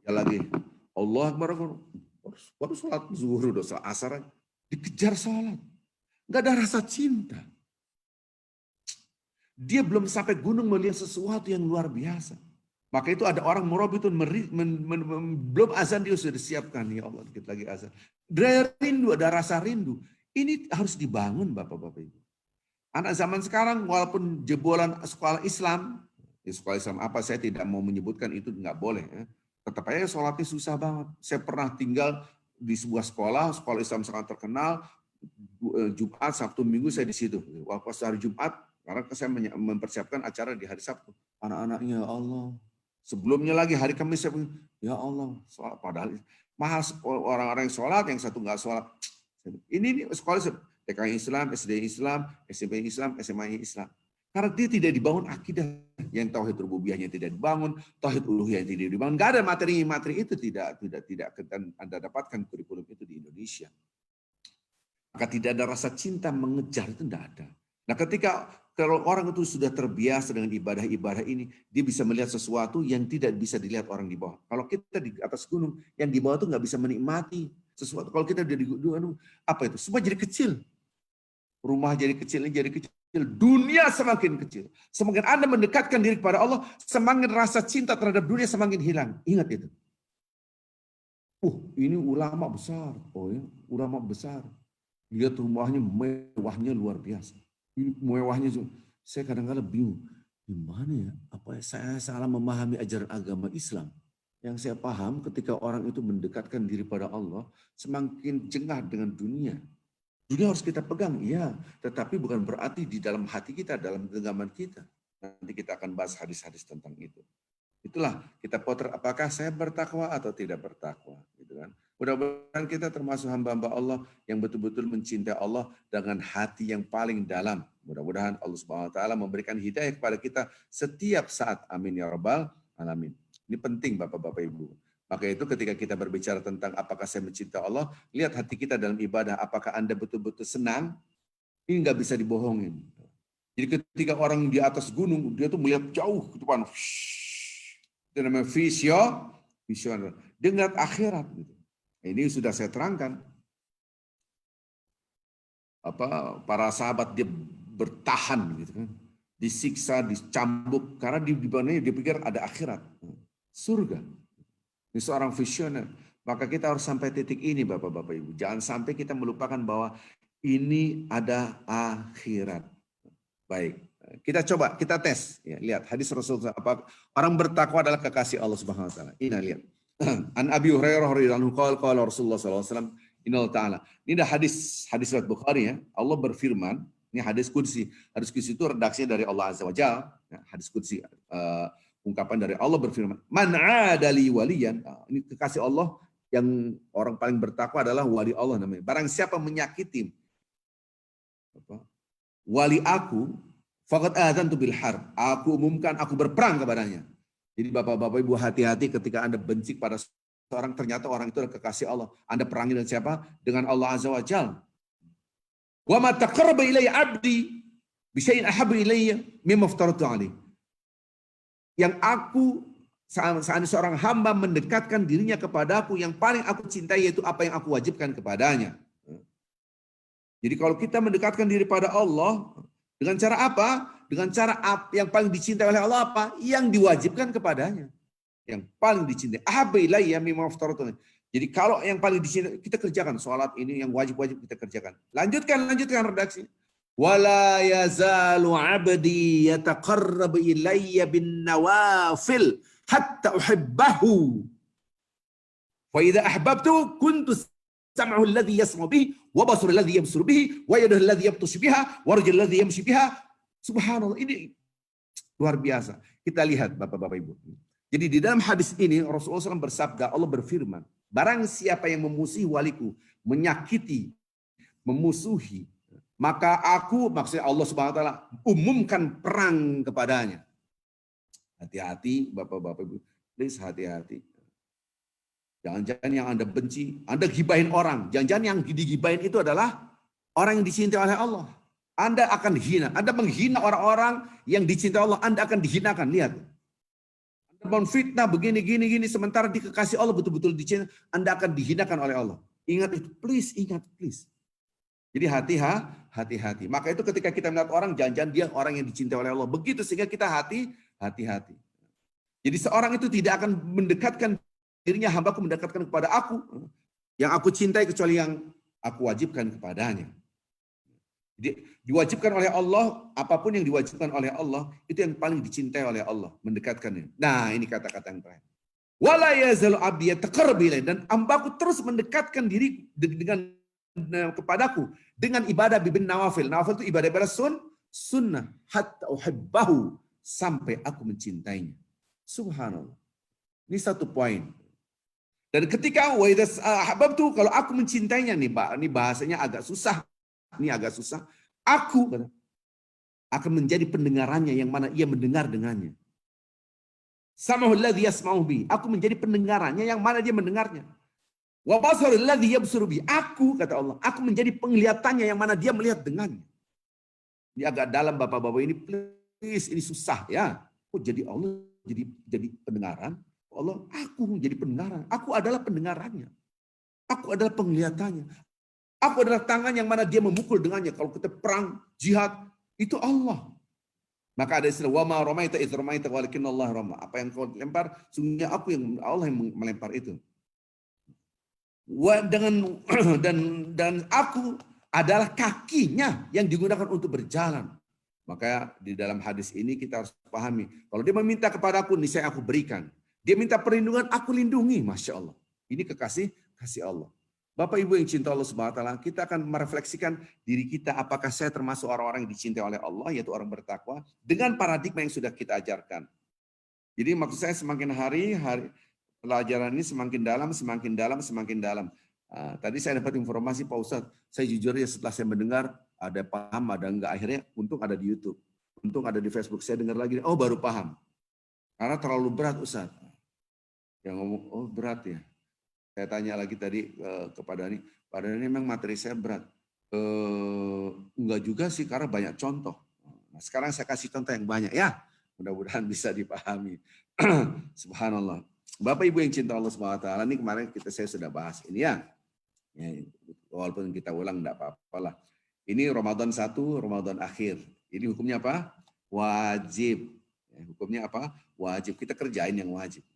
Ya lagi. Allah Akbar. Baru sholat zuhur, udah sholat asar. Dikejar sholat. Nggak ada rasa cinta. Dia belum sampai gunung melihat sesuatu yang luar biasa. Maka itu ada orang murabitun, belum azan dia sudah disiapkan. Ya Allah, dikit lagi azan. Ada rindu, ada rasa rindu. Ini harus dibangun Bapak-Bapak Ibu. Anak zaman sekarang walaupun jebolan sekolah Islam, sekolah Islam apa saya tidak mau menyebutkan itu nggak boleh. Ya. Tetap aja sholatnya susah banget. Saya pernah tinggal di sebuah sekolah Islam sangat terkenal. Jumat, Sabtu, Minggu saya di situ. Waktu hari Jumat, karena saya mempersiapkan acara di hari Sabtu. Anak-anaknya, ya Allah. Sebelumnya lagi hari Kamis, saya bilang, ya Allah. Padahal mahal orang-orang yang sholat, yang satu nggak sholat. Ini sekolah TK Islam, SD Islam, SMP Islam, SMA Islam. Karena dia tidak dibangun akidah. Yang tauhid rububiyahnya tidak dibangun, tauhid uluhiyah tidak dibangun. Nggak ada materi-materi itu, tidak Anda dapatkan kurikulum itu di Indonesia. Maka tidak ada rasa cinta mengejar, itu tidak ada. Nah ketika kalau orang itu sudah terbiasa dengan ibadah-ibadah ini, dia bisa melihat sesuatu yang tidak bisa dilihat orang di bawah. Kalau kita di atas gunung, yang di bawah itu nggak bisa menikmati sesuatu. Kalau kita di gunung, apa itu? Semua jadi kecil. Rumah jadi kecil, dunia semakin kecil. Semakin Anda mendekatkan diri kepada Allah, semakin rasa cinta terhadap dunia semakin hilang. Ingat itu. Ini ulama besar. Oh ya, ulama besar. Lihat rumahnya mewahnya luar biasa. Ini mewahnya, saya kadang-kadang bingung. Gimana ya? Apa saya salah memahami ajaran agama Islam? Yang saya paham ketika orang itu mendekatkan diri pada Allah, semakin jengah dengan dunia. Dunia harus kita pegang, iya. Tetapi bukan berarti di dalam hati kita, dalam genggaman kita. Nanti kita akan bahas hadis-hadis tentang itu. Itulah kita potret apakah saya bertakwa atau tidak bertakwa. Gitu kan. Mudah-mudahan kita termasuk hamba-hamba Allah yang betul-betul mencintai Allah dengan hati yang paling dalam. Mudah-mudahan Allah Subhanahu wa taala memberikan hidayah kepada kita setiap saat. Amin ya rabbal alamin. Ini penting Bapak-Bapak Ibu. Maka itu ketika kita berbicara tentang apakah saya mencintai Allah, lihat hati kita dalam ibadah. Apakah Anda betul-betul senang? Ini nggak bisa dibohongin. Jadi ketika orang di atas gunung, dia tuh melihat jauh ke depan. Itu namanya vision. Dengan akhirat. Gitu. Ini sudah saya terangkan. Para sahabat dia bertahan gitu kan. Disiksa, dicambuk karena di bawahnya dia pikir ada akhirat. Surga. Ini seorang visioner. Maka kita harus sampai titik ini Bapak-Bapak Ibu. Jangan sampai kita melupakan bahwa ini ada akhirat. Baik. Kita tes. Ya, lihat hadis Rasulullah. Orang bertakwa adalah kekasih Allah Subhanahu wa taala. Ini lihat. An Abi Hurairah radhiyallahu anhu qala Rasulullah sallallahu alaihi wasallam innal ta'ala. Ini dah hadis riwayat Bukhari ya. Allah berfirman, ini hadis qudsi. Hadis qudsi itu redaksinya dari Allah Azza wa Jalla. Ya, hadis qudsi ungkapan dari Allah berfirman, "Man 'adali waliyan." Ini kekasih Allah yang orang paling bertakwa adalah wali Allah namanya. Barang siapa menyakiti wali aku, faqad adzantu bil harb. Aku umumkan aku berperang kepadanya. Jadi Bapak-Bapak Ibu hati-hati ketika Anda benci pada seorang, ternyata orang itu adalah kekasih Allah. Anda perangi dengan siapa? Dengan Allah Azza wa Jalla. Wa ma taqarraba ilayya 'abdi bi syai'in ahabba ilayya mimma aftaratu 'alaihi. Yang seandainya seorang hamba mendekatkan dirinya kepadaku, yang paling aku cintai yaitu apa yang aku wajibkan kepadanya. Jadi kalau kita mendekatkan diri pada Allah, dengan cara apa? Dengan cara yang paling dicintai oleh Allah apa? Yang diwajibkan kepadanya. Yang paling dicintai. Ahabba ilayya mimma aftaratu. Jadi kalau yang paling dicintai, kita kerjakan. Sholat ini yang wajib-wajib kita kerjakan. Lanjutkan redaksi. Wala yazalu 'abdi yataqarrabu ilayya bin nawafil hatta uhibbahu. Wa idza ahbabtu kuntu sam'ahu alladhi yasma'u bihi wa basara alladhi yabsuru bihi wa yadahu alladhi yabtashu biha wa rajuluhu alladhi yamshi biha. Subhanallah, ini luar biasa. Kita lihat Bapak-bapak Ibu. Jadi di dalam hadis ini Rasulullah SAW bersabda, Allah berfirman, barang siapa yang memusuhi waliku, menyakiti, memusuhi, maka aku, maksudnya Allah Subhanahu wa taala, umumkan perang kepadanya. Hati-hati Bapak-bapak Ibu, please hati-hati. Jangan-jangan yang Anda benci, Anda gibahin orang, jangan-jangan yang digibahin itu adalah orang yang dicintai oleh Allah. Anda akan hina, Anda menghina orang-orang yang dicintai Allah, Anda akan dihinakan. Lihat. Anda menfitnah begini, sementara di kekasih Allah betul-betul dicintai, Anda akan dihinakan oleh Allah. Ingat itu, please, ingat, please. Jadi hati-hati. Maka itu ketika kita melihat orang, jangan-jangan dia orang yang dicintai oleh Allah. Begitu sehingga kita hati-hati. Jadi seorang itu tidak akan mendekatkan dirinya, hambaku mendekatkan kepada aku, yang aku cintai kecuali yang aku wajibkan kepadanya. Jadi diwajibkan oleh Allah, apapun yang diwajibkan oleh Allah, itu yang paling dicintai oleh Allah, mendekatkannya. Nah ini kata-kata yang terakhir. Wala yazalu abdi yataqarrabu ilayya, dan hambaku terus mendekatkan diri dengan kepadaku dengan ibadah bin nawafil. Nawafil itu ibadah sunnah. Hatta uhibbahu, sampai aku mencintainya. Subhanallah. Ini satu poin. Dan ketika wa idza ahbabtu, kalau aku mencintainya nih, Pak, ini bahasanya agak susah. Ini agak susah. Aku akan menjadi pendengarannya yang mana ia mendengar dengannya. Sama'ul ladzi yasma'u bi. Aku menjadi pendengarannya yang mana dia mendengarnya. Wa basarul ladzi yabsuru bi. Aku, kata Allah, aku menjadi penglihatannya yang mana dia melihat dengannya. Ini agak dalam Bapak-bapak ini, please, ini susah ya. Oh, jadi Allah jadi pendengaran. Allah, aku menjadi pendengaran. Aku adalah pendengarannya. Aku adalah penglihatannya. Aku adalah tangan yang mana dia memukul dengannya. Kalau kita perang, jihad, itu Allah. Maka ada istilah, wa ma ramaita idz ramaita walakinna Allah rama. Apa yang kau lempar, sungguhnya aku yang Allah yang melempar itu. Dan aku adalah kakinya yang digunakan untuk berjalan. Maka di dalam hadis ini kita harus pahami, kalau dia meminta kepadaku, niscaya aku berikan. Dia minta perlindungan, aku lindungi. Masya Allah. Ini kasih Allah. Bapak Ibu yang cinta Allah Subhanahu wa taala, kita akan merefleksikan diri kita, apakah saya termasuk orang-orang yang dicintai oleh Allah, yaitu orang bertakwa, dengan paradigma yang sudah kita ajarkan. Jadi maksud saya semakin hari pelajaran ini semakin dalam. Tadi saya dapat informasi Pak Ustadz, saya jujur ya setelah saya mendengar, ada paham, ada enggak, akhirnya untung ada di YouTube, untung ada di Facebook, saya dengar lagi, oh baru paham. Karena terlalu berat Ustadz. Yang ngomong, oh berat ya. Saya tanya lagi tadi kepada ini, Pak Dhani memang materi saya berat. Enggak juga sih, karena banyak contoh. Nah, sekarang saya kasih contoh yang banyak ya, mudah-mudahan bisa dipahami. Subhanallah. Bapak Ibu yang cinta Allah Subhanahu wa taala, ini kemarin saya sudah bahas ini ya. Walaupun kita ulang enggak apa-apalah. Ini Ramadan 1, Ramadan akhir. Ini hukumnya apa? Wajib. Hukumnya apa? Wajib. Kita kerjain yang wajib.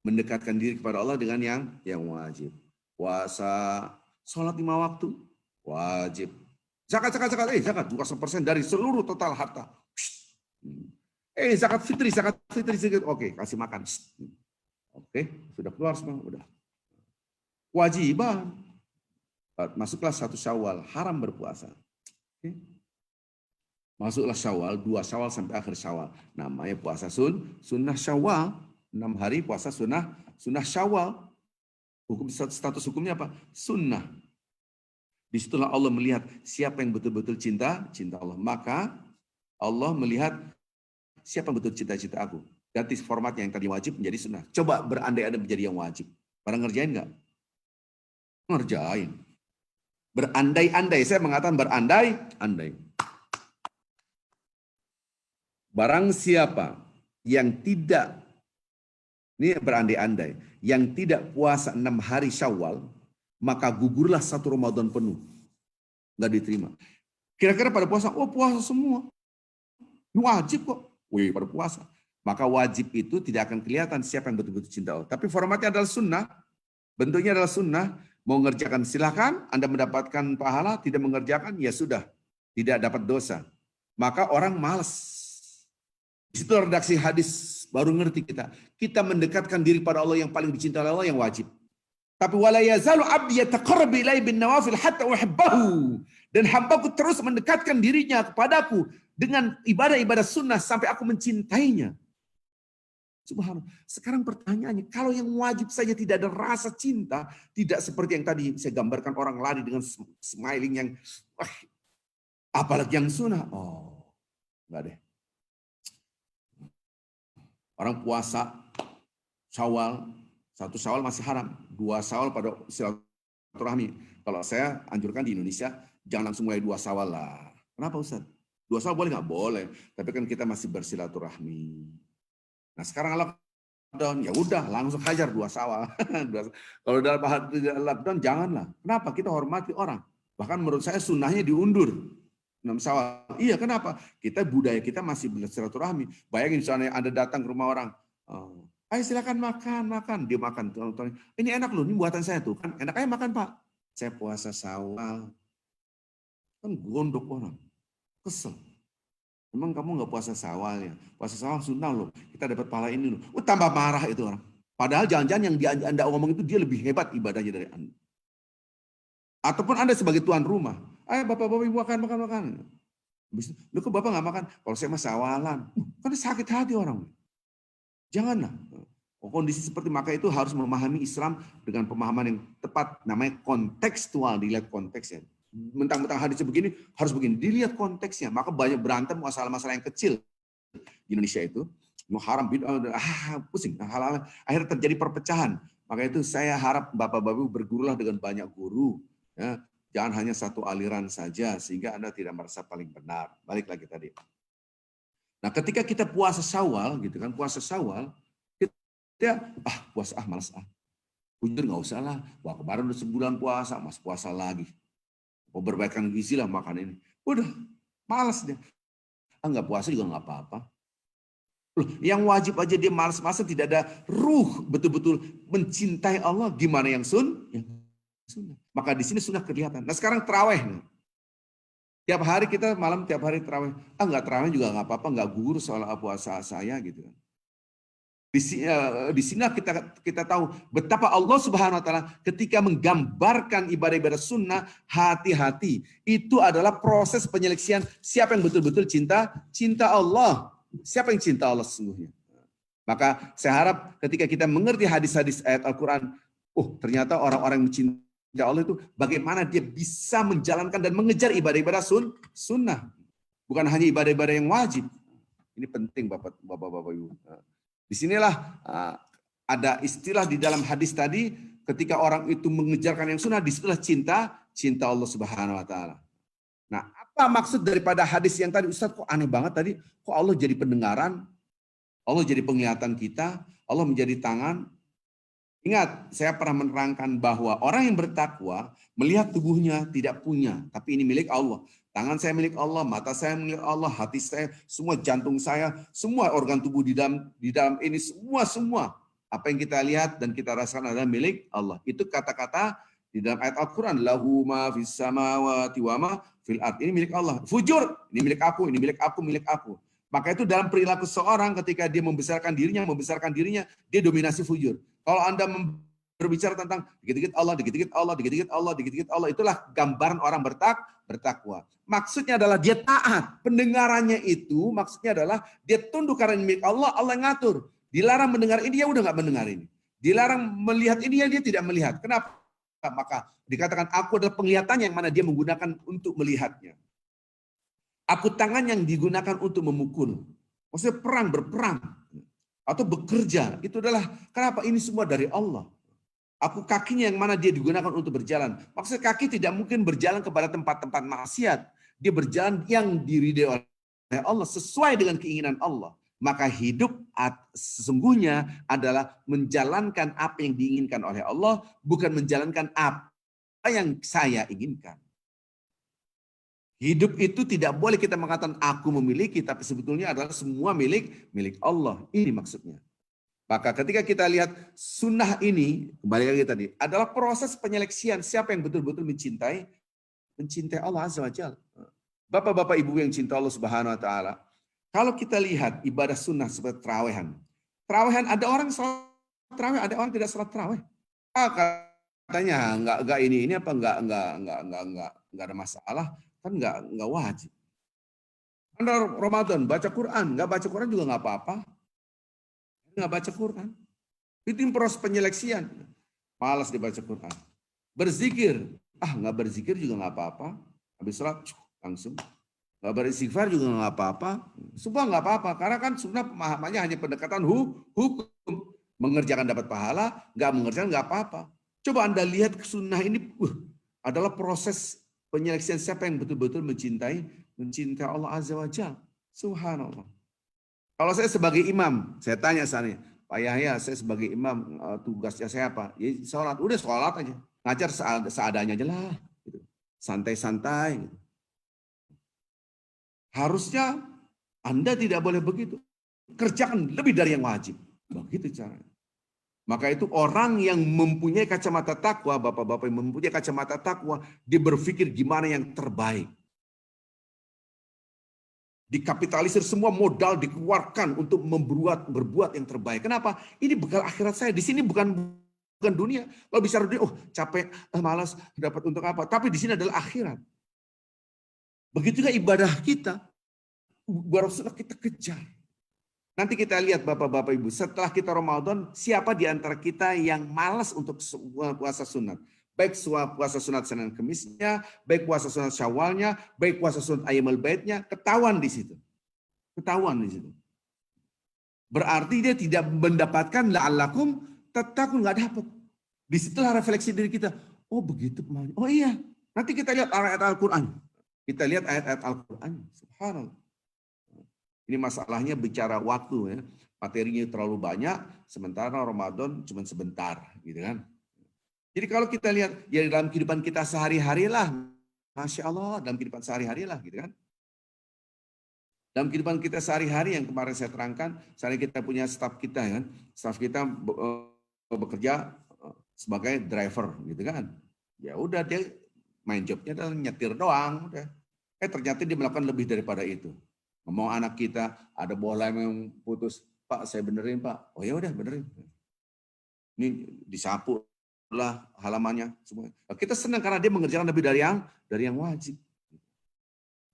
Mendekatkan diri kepada Allah dengan yang wajib. Puasa, sholat 5 waktu, wajib. Zakat, zakat 2% dari seluruh total harta. Zakat fitri. Oke, kasih makan. Oke, sudah keluar semua, udah. Kewajiban. Masuklah 1 Syawal, haram berpuasa. Oke. Masuklah Syawal, 2 Syawal sampai akhir Syawal. Namanya puasa sunnah Syawal. 6 hari puasa sunnah Syawal. Hukum status hukumnya apa? Sunnah. Disitulah Allah melihat siapa yang betul-betul cinta Allah. Maka Allah melihat siapa yang betul cinta aku. Ganti formatnya yang tadi wajib menjadi sunnah. Coba berandai-andai menjadi yang wajib. Barang ngerjain nggak? Ngerjain. Berandai-andai. Saya mengatakan berandai-andai. Barang siapa yang tidak, ini berandai-andai, yang tidak puasa 6 hari Syawal, maka gugurlah 1 Ramadan penuh. Nggak diterima. Kira-kira pada puasa, oh puasa semua. Wajib kok. Wih, pada puasa. Maka wajib itu tidak akan kelihatan siapa yang betul-betul cinta Allah. Tapi formatnya adalah sunnah. Bentuknya adalah sunnah. Mau mengerjakan silakan, Anda mendapatkan pahala, tidak mengerjakan, ya sudah. tidak dapat dosa. Maka orang malas. Di situ redaksi hadis baru ngerti kita. Kita mendekatkan diri pada Allah yang paling dicintai oleh Allah yang wajib. Tapi wala yazalu abdi yataqarrabu ilaihi bin nawafil hatta uhibbahu. Dan hambaku terus mendekatkan dirinya kepadaku dengan ibadah-ibadah sunnah sampai aku mencintainya. Subhanallah. Sekarang pertanyaannya, kalau yang wajib saja tidak ada rasa cinta, tidak seperti yang tadi saya gambarkan orang lari dengan smiling yang apalagi yang sunnah. Oh, enggak deh. Orang puasa Syawal, 1 Syawal masih haram, 2 Syawal pada silaturahmi. Kalau saya anjurkan di Indonesia, jangan langsung mulai 2 Syawal lah. Kenapa Ustaz? 2 Syawal boleh nggak? Boleh. Tapi kan kita masih bersilaturahmi. Nah sekarang lockdown, ya udah langsung hajar 2 Syawal. Kalau dalam lockdown janganlah. Kenapa? Kita hormati orang. Bahkan menurut saya sunnahnya diundur. 6 Syawal. Iya kenapa? Budaya kita masih bersilaturahmi. Bayangin misalnya Anda datang ke rumah orang. Ayo silakan makan. Dia makan. Ini enak loh, ini buatan saya tuh. Kan enak aja makan Pak. Saya puasa Syawal. Kan gondok orang. Kesel. Memang kamu nggak puasa Syawal ya? Puasa Syawal sunnah loh. Kita dapat pahala ini loh. Tambah marah itu orang. Padahal jangan-jangan yang Anda ngomong itu dia lebih hebat ibadahnya dari Anda. Ataupun Anda sebagai tuan rumah. Ayo bapak-bapak ibu makan. Loh kok bapak nggak makan? Kalau saya mah Syawalan. Kan sakit hati orang. Janganlah. Kondisi seperti maka itu harus memahami Islam dengan pemahaman yang tepat. Namanya kontekstual, dilihat konteksnya. Mentang-mentang hadisnya begini, harus begini. Dilihat konteksnya. Maka banyak berantem masalah-masalah yang kecil di Indonesia itu. Mau haram, pusing. Akhirnya terjadi perpecahan. Maka itu saya harap bapak-bapak bergurulah dengan banyak guru. Ya. Jangan hanya satu aliran saja, sehingga Anda tidak merasa paling benar. Balik lagi tadi. Nah ketika kita puasa Syawal, gitu kan, puasa Syawal, kita malas Jujur nggak usah lah. Wah kemarin udah sebulan puasa, mas puasa lagi. Mau berbaikan gizi lah makan ini. Udah, malas dia. Nggak puasa juga nggak apa-apa. Loh, yang wajib aja dia malas-malasan, tidak ada ruh betul-betul mencintai Allah. Gimana yang sunnah? Maka di sini sudah kelihatan. Nah sekarang tarawih nih. Tiap hari kita malam tiap hari tarawih. Nggak tarawih juga nggak apa-apa, nggak gugur soal puasa saya gitu. Di sini kita tahu betapa Allah Subhanahu Wa Taala ketika menggambarkan ibadah-ibadah sunnah, hati-hati. Itu adalah proses penyeleksian siapa yang betul-betul cinta Allah. Siapa yang cinta Allah sesungguhnya. Maka saya harap ketika kita mengerti hadis-hadis ayat Al-Quran, ternyata orang-orang yang mencintai Allah itu bagaimana dia bisa menjalankan dan mengejar ibadah-ibadah sunnah. Bukan hanya ibadah-ibadah yang wajib. Ini penting Bapak-Bapak Ibu. Disinilah ada istilah di dalam hadis tadi, ketika orang itu mengejarkan yang sunnah, disitulah cinta Allah Subhanahu Wa Taala. Nah, apa maksud daripada hadis yang tadi? Ustaz kok aneh banget tadi, kok Allah jadi pendengaran, Allah jadi penglihatan kita, Allah menjadi tangan. Ingat, saya pernah menerangkan bahwa orang yang bertakwa melihat tubuhnya tidak punya, tapi ini milik Allah. Tangan saya milik Allah, mata saya milik Allah, hati saya, semua jantung saya, semua organ tubuh di dalam ini, semua. Apa yang kita lihat dan kita rasakan adalah milik Allah. Itu kata-kata di dalam ayat Al-Quran. Lahu ma fis samawati wa ma fil ard. Ini milik Allah. Fujur, ini milik aku, ini milik aku, milik aku. Maka itu dalam perilaku seorang ketika dia membesarkan dirinya, dia dominasi fujur. Kalau Anda berbicara tentang dikit-dikit Allah, itulah gambaran orang bertakwa. Maksudnya adalah dia taat. Pendengarannya itu maksudnya adalah dia tunduk karena milik Allah, Allah yang ngatur. Dilarang mendengar ini, dia udah nggak mendengar ini. Dilarang melihat ini, dia tidak melihat. Kenapa? Maka dikatakan aku adalah penglihatannya yang mana dia menggunakan untuk melihatnya. Aku tangan yang digunakan untuk memukul. Maksudnya berperang. Atau bekerja. Itu adalah kenapa ini semua dari Allah. Aku kakinya yang mana dia digunakan untuk berjalan. Maksudnya kaki tidak mungkin berjalan kepada tempat-tempat maksiat. Dia berjalan yang diridai oleh Allah sesuai dengan keinginan Allah. Maka hidup sesungguhnya adalah menjalankan apa yang diinginkan oleh Allah, bukan menjalankan apa yang saya inginkan. Hidup itu tidak boleh kita mengatakan aku memiliki, tapi sebetulnya adalah semua milik Allah. Ini maksudnya. Maka ketika kita lihat sunnah ini, kembali lagi tadi, adalah proses penyeleksian siapa yang betul-betul mencintai Allah Azza wa Jalla. Bapak-bapak ibu yang cinta Allah Subhanahu wa taala, kalau kita lihat ibadah sunnah seperti terawehan. Terawehan ada orang salat terawih, ada orang tidak salat terawih. Katanya enggak ini apa enggak ada masalah, kan enggak wajib. Anda Ramadan baca Quran, enggak baca Quran juga enggak apa-apa. Enggak baca Quran. Itu proses penyeleksian. Malas dibaca Quran. Berzikir, enggak berzikir juga enggak apa-apa. Habis salat langsung. Enggak beristighfar juga enggak apa-apa. Semua enggak apa-apa, karena kan sunnah pemahamannya hanya pendekatan hukum. Mengerjakan dapat pahala, enggak mengerjakan enggak apa-apa. Coba Anda lihat sunnah ini adalah proses penyeleksian siapa yang betul-betul mencintai Allah Azza wa Jalla. Subhanallah. Kalau saya sebagai imam, saya tanya sana, Pak Yahya, saya sebagai imam, tugasnya saya apa? Ya sholat, udah sholat aja. Ngajar seadanya aja lah. Gitu. Santai-santai. Gitu. Harusnya Anda tidak boleh begitu. Kerjakan lebih dari yang wajib. Begitu caranya. Maka itu orang yang mempunyai kacamata takwa, bapak-bapak yang mempunyai kacamata takwa, dia berpikir gimana yang terbaik. Dikapitalisir semua modal dikeluarkan untuk berbuat yang terbaik. Kenapa? Ini bekal akhirat saya. Di sini bukan dunia. Kalau bicara dunia, capek, malas, dapat untuk apa? Tapi di sini adalah akhirat. Begitu juga ibadah kita. Sudah kita kejar. Nanti kita lihat bapak-bapak ibu, setelah kita Ramadan, siapa di antara kita yang malas untuk puasa sunat? Baik puasa sunat Senin Kemisnya, baik puasa sunat Syawalnya, baik puasa sunat Ayyamul Baitnya, ketahuan di situ. Ketahuan di situ. Berarti dia tidak mendapatkan la'allakum tattaqun, enggak dapat. Disitulah refleksi diri kita. Oh begitu. Oh iya. Nanti kita lihat ayat Al-Qur'an. Kita lihat ayat-ayat Al-Qur'an. Subhanallah. Ini masalahnya bicara waktu ya. Materinya terlalu banyak, sementara Ramadan cuma sebentar, gitu kan. Jadi kalau kita lihat ya dalam kehidupan kita sehari-hari lah, Masya Allah, dalam kehidupan sehari-hari lah, gitu kan. Dalam kehidupan kita sehari-hari yang kemarin saya terangkan, misalnya kita punya staf kita kan, staf kita bekerja sebagai driver, gitu kan. Ya udah dia main jobnya adalah nyetir doang, udah. Ternyata dia melakukan lebih daripada itu. Ngomong anak kita ada bola yang putus, Pak saya benerin Pak. Oh ya udah benerin. Ini disapu lah halamannya semua. Kita senang karena dia mengerjakan lebih dari yang wajib.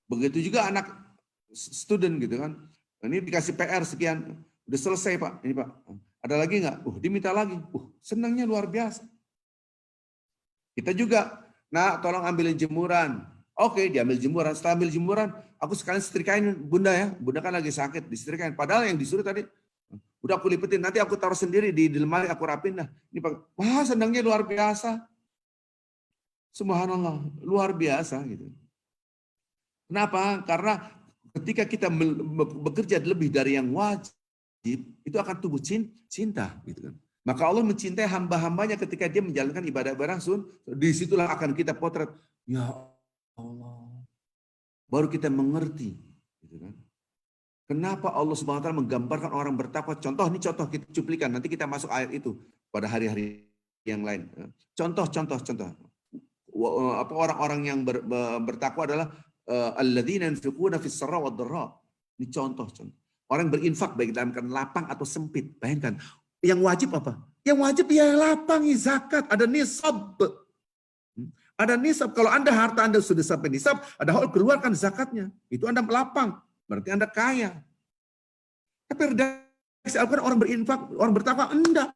Begitu juga anak student gitu kan. Ini dikasih PR sekian, udah selesai Pak. Ini Pak. Ada lagi nggak? Diminta lagi. Senangnya luar biasa. Kita juga, nah tolong ambilin jemuran. Oke, diambil jemuran. Setelah ambil jemuran, aku sekalian setrikain Bunda ya. Bunda kan lagi sakit, disetrikain. Padahal yang disuruh tadi, udah aku lipetin, nanti aku taruh sendiri di lemari, aku rapin dah. Ini Pak, wah senangnya luar biasa. Subhanallah, luar biasa gitu. Kenapa? Karena ketika kita bekerja lebih dari yang wajib, itu akan tumbuh cinta gitu kan. Maka Allah mencintai hamba-hambanya ketika dia menjalankan ibadah-ibadah sun. Disitulah akan kita potret. Ya Allah. Baru kita mengerti. Gitu kan. Kenapa Allah SWT menggambarkan orang bertakwa? Contoh, ini contoh kita cuplikan. Nanti kita masuk ayat itu pada hari-hari yang lain. Contoh. Orang-orang yang bertakwa adalah alladzina yunfiquna fis sarra wad dharra. Ini contoh. Orang berinfak baik dalam keadaan lapang atau sempit. Bayangkan, yang wajib apa? Yang wajib ya lapang, zakat, ada nisab. Ada nisab. Kalau harta Anda sudah sampai nisab, ada hal keluarkan zakatnya. Itu Anda lapang, berarti Anda kaya. Tapi redaksi Al-Quran orang berinfak, orang bertakwa enggak.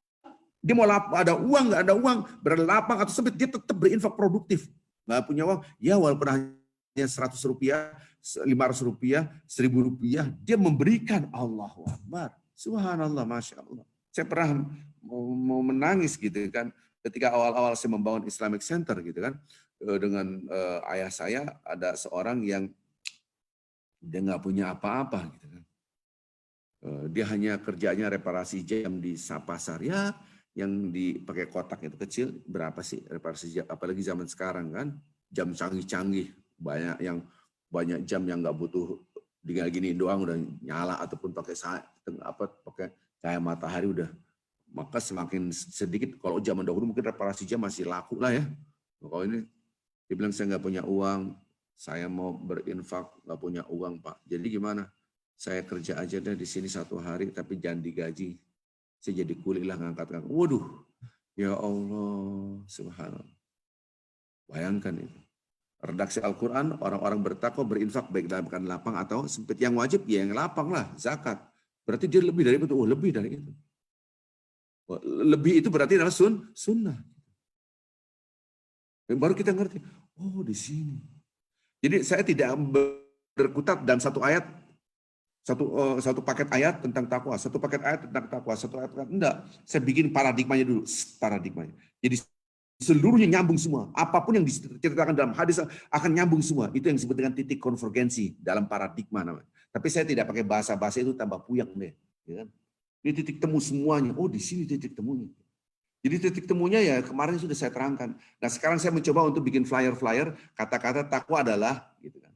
Dia mau ada uang, nggak ada uang, berlapang atau sempit, dia tetap berinfak produktif. Nggak punya uang, ya walaupun hanya 100 rupiah, 500 rupiah, 1000 rupiah, dia memberikan. Allahu Akbar. Subhanallah, Masya Allah. Saya pernah mau menangis gitu kan, ketika awal-awal saya membangun Islamic Center gitu kan, dengan ayah saya ada seorang yang dia nggak punya apa-apa gitu kan. Dia hanya kerjanya reparasi jam di pasar ya, yang dipakai kotak itu kecil, berapa sih reparasi jam, apalagi zaman sekarang kan, jam canggih-canggih, banyak jam yang nggak butuh tinggal gini doang udah nyala, ataupun pakai cahaya matahari udah. Maka semakin sedikit, kalau zaman dahulu mungkin reparasi jam masih laku lah ya. Kalau ini dia bilang saya nggak punya uang, Saya mau berinfak, nggak punya uang Pak. Jadi gimana? Saya kerja aja deh di sini 1 hari, tapi jangan digaji. Saya jadi kuli lah ngangkat-ngangkat. Waduh, ya Allah, subhanallah. Bayangkan itu. Redaksi Al-Quran, orang-orang bertakwa berinfak baik dalam keadaan lapang atau sempit. Yang wajib, ya yang lapang lah, zakat. Berarti dia lebih dari itu. Oh, lebih dari itu. Lebih itu berarti adalah sunnah. Baru kita ngerti, oh di sini. Jadi saya tidak berkutat dalam satu ayat, satu paket ayat tentang takwa, satu paket ayat tentang takwa, satu ayat enggak. Saya bikin paradigmanya dulu, paradigmanya. Jadi seluruhnya nyambung semua. Apapun yang diceritakan dalam hadis akan nyambung semua. Itu yang disebut dengan titik konvergensi dalam paradigma namanya. Tapi saya tidak pakai bahasa-bahasa itu tambah puyeng deh. Ya kan? Ini titik temu semuanya. Oh di sini titik temunya. Jadi titik temunya ya kemarin sudah saya terangkan. Nah sekarang saya mencoba untuk bikin flyer-flyer, kata-kata takwa adalah, gitu kan.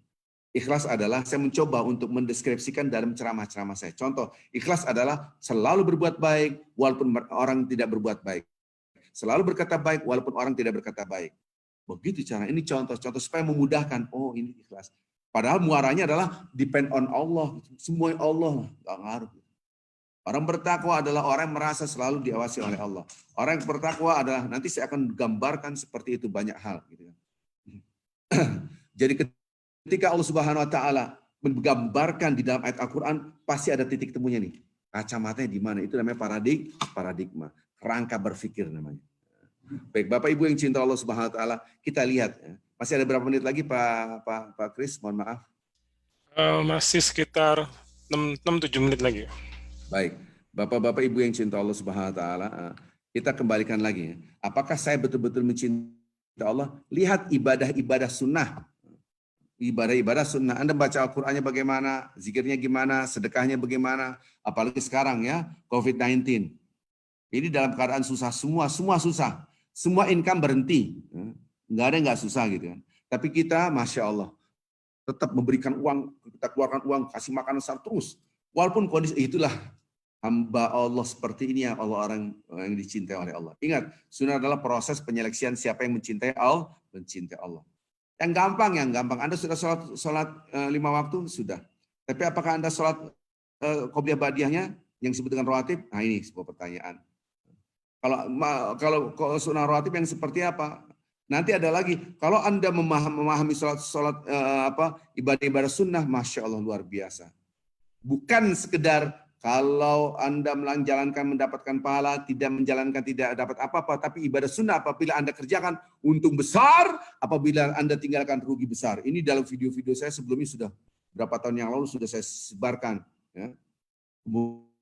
Ikhlas adalah, saya mencoba untuk mendeskripsikan dalam ceramah-ceramah saya. Contoh, ikhlas adalah selalu berbuat baik walaupun orang tidak berbuat baik. Selalu berkata baik walaupun orang tidak berkata baik. Begitu cara. Ini contoh-contoh supaya memudahkan. Oh ini ikhlas. Padahal muaranya adalah depend on Allah. Semua Allah, nggak ngaruh. Orang bertakwa adalah orang yang merasa selalu diawasi oleh Allah. Orang yang bertakwa adalah, nanti saya akan gambarkan seperti itu banyak hal. Gitu. Jadi ketika Allah Subhanahu Wa Taala menggambarkan di dalam ayat Al-Quran, pasti ada titik temunya nih. Kacamatanya di mana? Itu namanya paradigma. Kerangka berpikir namanya. Baik, Bapak Ibu yang cinta Allah Subhanahu Wa Taala, kita lihat. Masih ada berapa menit lagi Pak Kris? Mohon maaf. Masih sekitar 6-7 menit lagi. Baik, Bapak-Bapak Ibu yang cinta Allah Subhanahu Wa Taala, kita kembalikan lagi. Apakah saya betul-betul mencintai Allah? Lihat ibadah-ibadah sunnah. Ibadah-ibadah sunnah. Anda baca Al-Qur'annya bagaimana, zikirnya gimana, sedekahnya bagaimana, apalagi sekarang ya, COVID-19. Ini dalam keadaan susah, semua susah. Semua income berhenti. Nggak ada yang nggak susah gitu kan. Tapi kita, Masya Allah, tetap memberikan uang, kita keluarkan uang, kasih makanan terus. Walaupun kondisi itulah hamba Allah seperti ini yang orang yang dicintai oleh Allah. Ingat, sunnah adalah proses penyeleksian siapa yang mencintai Allah, Yang gampang. Anda sudah sholat 5 waktu? Sudah. Tapi apakah Anda sholat qobliyah ba'diyahnya yang disebut dengan rawatib? Nah ini sebuah pertanyaan. Kalau sunnah rawatib yang seperti apa? Nanti ada lagi. Kalau Anda memahami sholat ibadah-ibadah sunnah, Masya Allah luar biasa. Bukan sekedar kalau Anda menjalankan mendapatkan pahala, tidak menjalankan tidak dapat apa-apa, tapi ibadah sunnah apabila Anda kerjakan untung besar, apabila Anda tinggalkan rugi besar. Ini dalam video-video saya sebelumnya sudah berapa tahun yang lalu sudah saya sebarkan. Ya.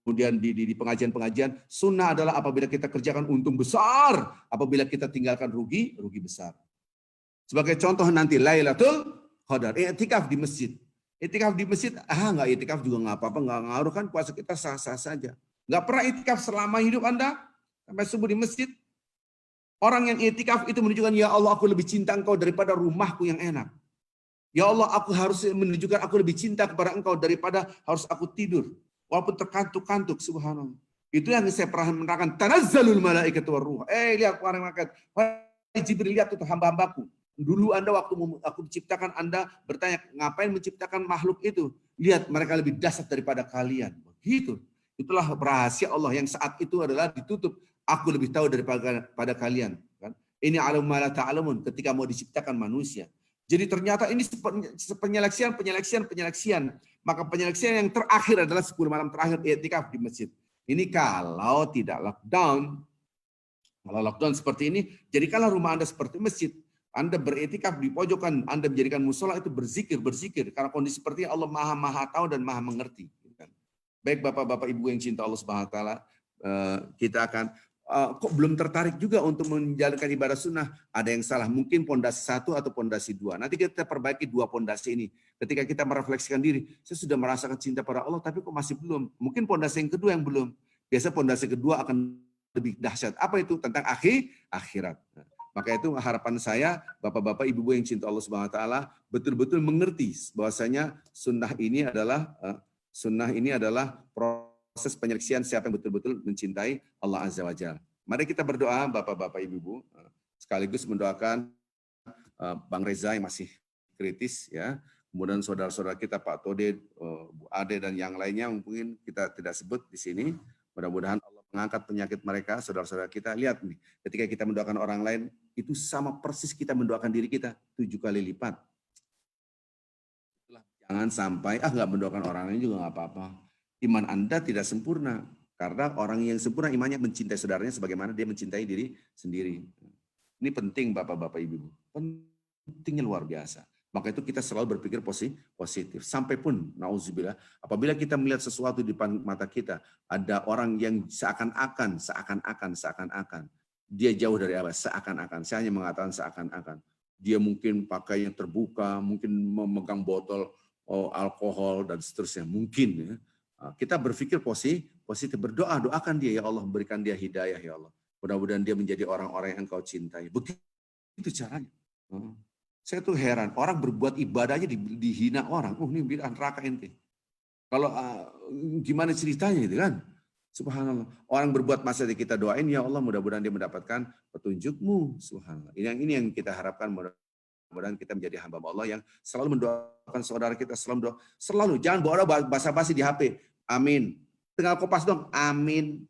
Kemudian di pengajian-pengajian, sunnah adalah apabila kita kerjakan untung besar, apabila kita tinggalkan rugi besar. Sebagai contoh nanti Lailatul Qadar, i'tikaf di masjid. Itikaf di masjid, nggak itikaf juga nggak apa-apa, nggak ngaruh kan puasa kita sah-sah saja. Nggak pernah itikaf selama hidup Anda, sampai subuh di masjid. Orang yang itikaf itu menunjukkan, ya Allah aku lebih cinta engkau daripada rumahku yang enak. Ya Allah aku harus menunjukkan aku lebih cinta kepada engkau daripada harus aku tidur. Walaupun terkantuk-kantuk, subhanallah. Itu yang saya pernah menerangkan, tanazzalul malaikatu warruh. Lihat para malaikat, wahai Jibril, lihat itu hamba-hambaku. Dulu Anda waktu aku menciptakan, Anda bertanya, ngapain menciptakan makhluk itu? Lihat, mereka lebih dahsyat daripada kalian. Begitu. Itulah rahasia Allah yang saat itu adalah ditutup. Aku lebih tahu daripada kalian. Ini alam ma la ta'lamun ketika mau diciptakan manusia. Jadi ternyata ini penyeleksian. Maka penyeleksian yang terakhir adalah 10 malam terakhir i'tikaf di masjid. Ini kalau tidak lockdown. Kalau lockdown seperti ini, jadikanlah rumah Anda seperti masjid. Anda beriktikaf di pojokan, Anda menjadikan musola itu berzikir. Karena kondisi seperti Allah maha tahu dan maha mengerti. Baik Bapak-Bapak Ibu yang cinta Allah Subhanahu Wa Taala, kita akan kok belum tertarik juga untuk menjalankan ibadah sunnah. Ada yang salah, mungkin pondasi 1 atau pondasi 2. Nanti kita perbaiki 2 pondasi ini. Ketika kita merefleksikan diri, saya sudah merasakan cinta pada Allah, tapi kok masih belum. Mungkin pondasi yang kedua yang belum. Biasa pondasi kedua akan lebih dahsyat. Apa itu? Tentang akhirat. Maka itu harapan saya, Bapak-bapak, Ibu-ibu yang cinta Allah Subhanahu Wa Taala, betul-betul mengerti bahwasanya sunnah ini adalah proses penyeleksian siapa yang betul-betul mencintai Allah Azza wa Jalla. Mari kita berdoa, Bapak-bapak, Ibu-ibu, sekaligus mendoakan Bang Reza yang masih kritis ya. Kemudian saudara-saudara kita Pak Tode, Bu Ade dan yang lainnya mungkin kita tidak sebut di sini. Mudah-mudahan Allah mengangkat penyakit mereka, saudara-saudara kita. Lihat nih, ketika kita mendoakan orang lain, itu sama persis kita mendoakan diri kita 7 kali lipat. Jangan sampai, nggak mendoakan orang lain juga nggak apa-apa. Iman Anda tidak sempurna. Karena orang yang sempurna imannya mencintai saudaranya sebagaimana dia mencintai diri sendiri. Ini penting Bapak-Bapak Ibu. Pentingnya luar biasa. Maka itu kita selalu berpikir positif. Sampai pun, na'udzubillah, apabila kita melihat sesuatu di depan mata kita, ada orang yang seakan-akan, dia jauh dari Allah, seakan-akan. Saya hanya mengatakan seakan-akan. Dia mungkin pakai yang terbuka, mungkin memegang botol alkohol, dan seterusnya. Mungkin ya. Kita berpikir positif, berdoa, doakan dia, ya Allah, berikan dia hidayah, ya Allah. Mudah-mudahan dia menjadi orang-orang yang engkau cintai. Begitu caranya. Saya tuh heran, orang berbuat ibadahnya dihina orang. Ini bilang neraka ente. Kalau gimana ceritanya itu kan? Subhanallah. Orang berbuat maksiat kita doain, ya Allah mudah-mudahan dia mendapatkan petunjuk-Mu. Subhanallah. Ini yang kita harapkan, mudah-mudahan kita menjadi hamba Allah yang selalu mendoakan saudara kita, selalu. Jangan bawa basa-basi di HP. Amin. Tinggal kopas dong. Amin.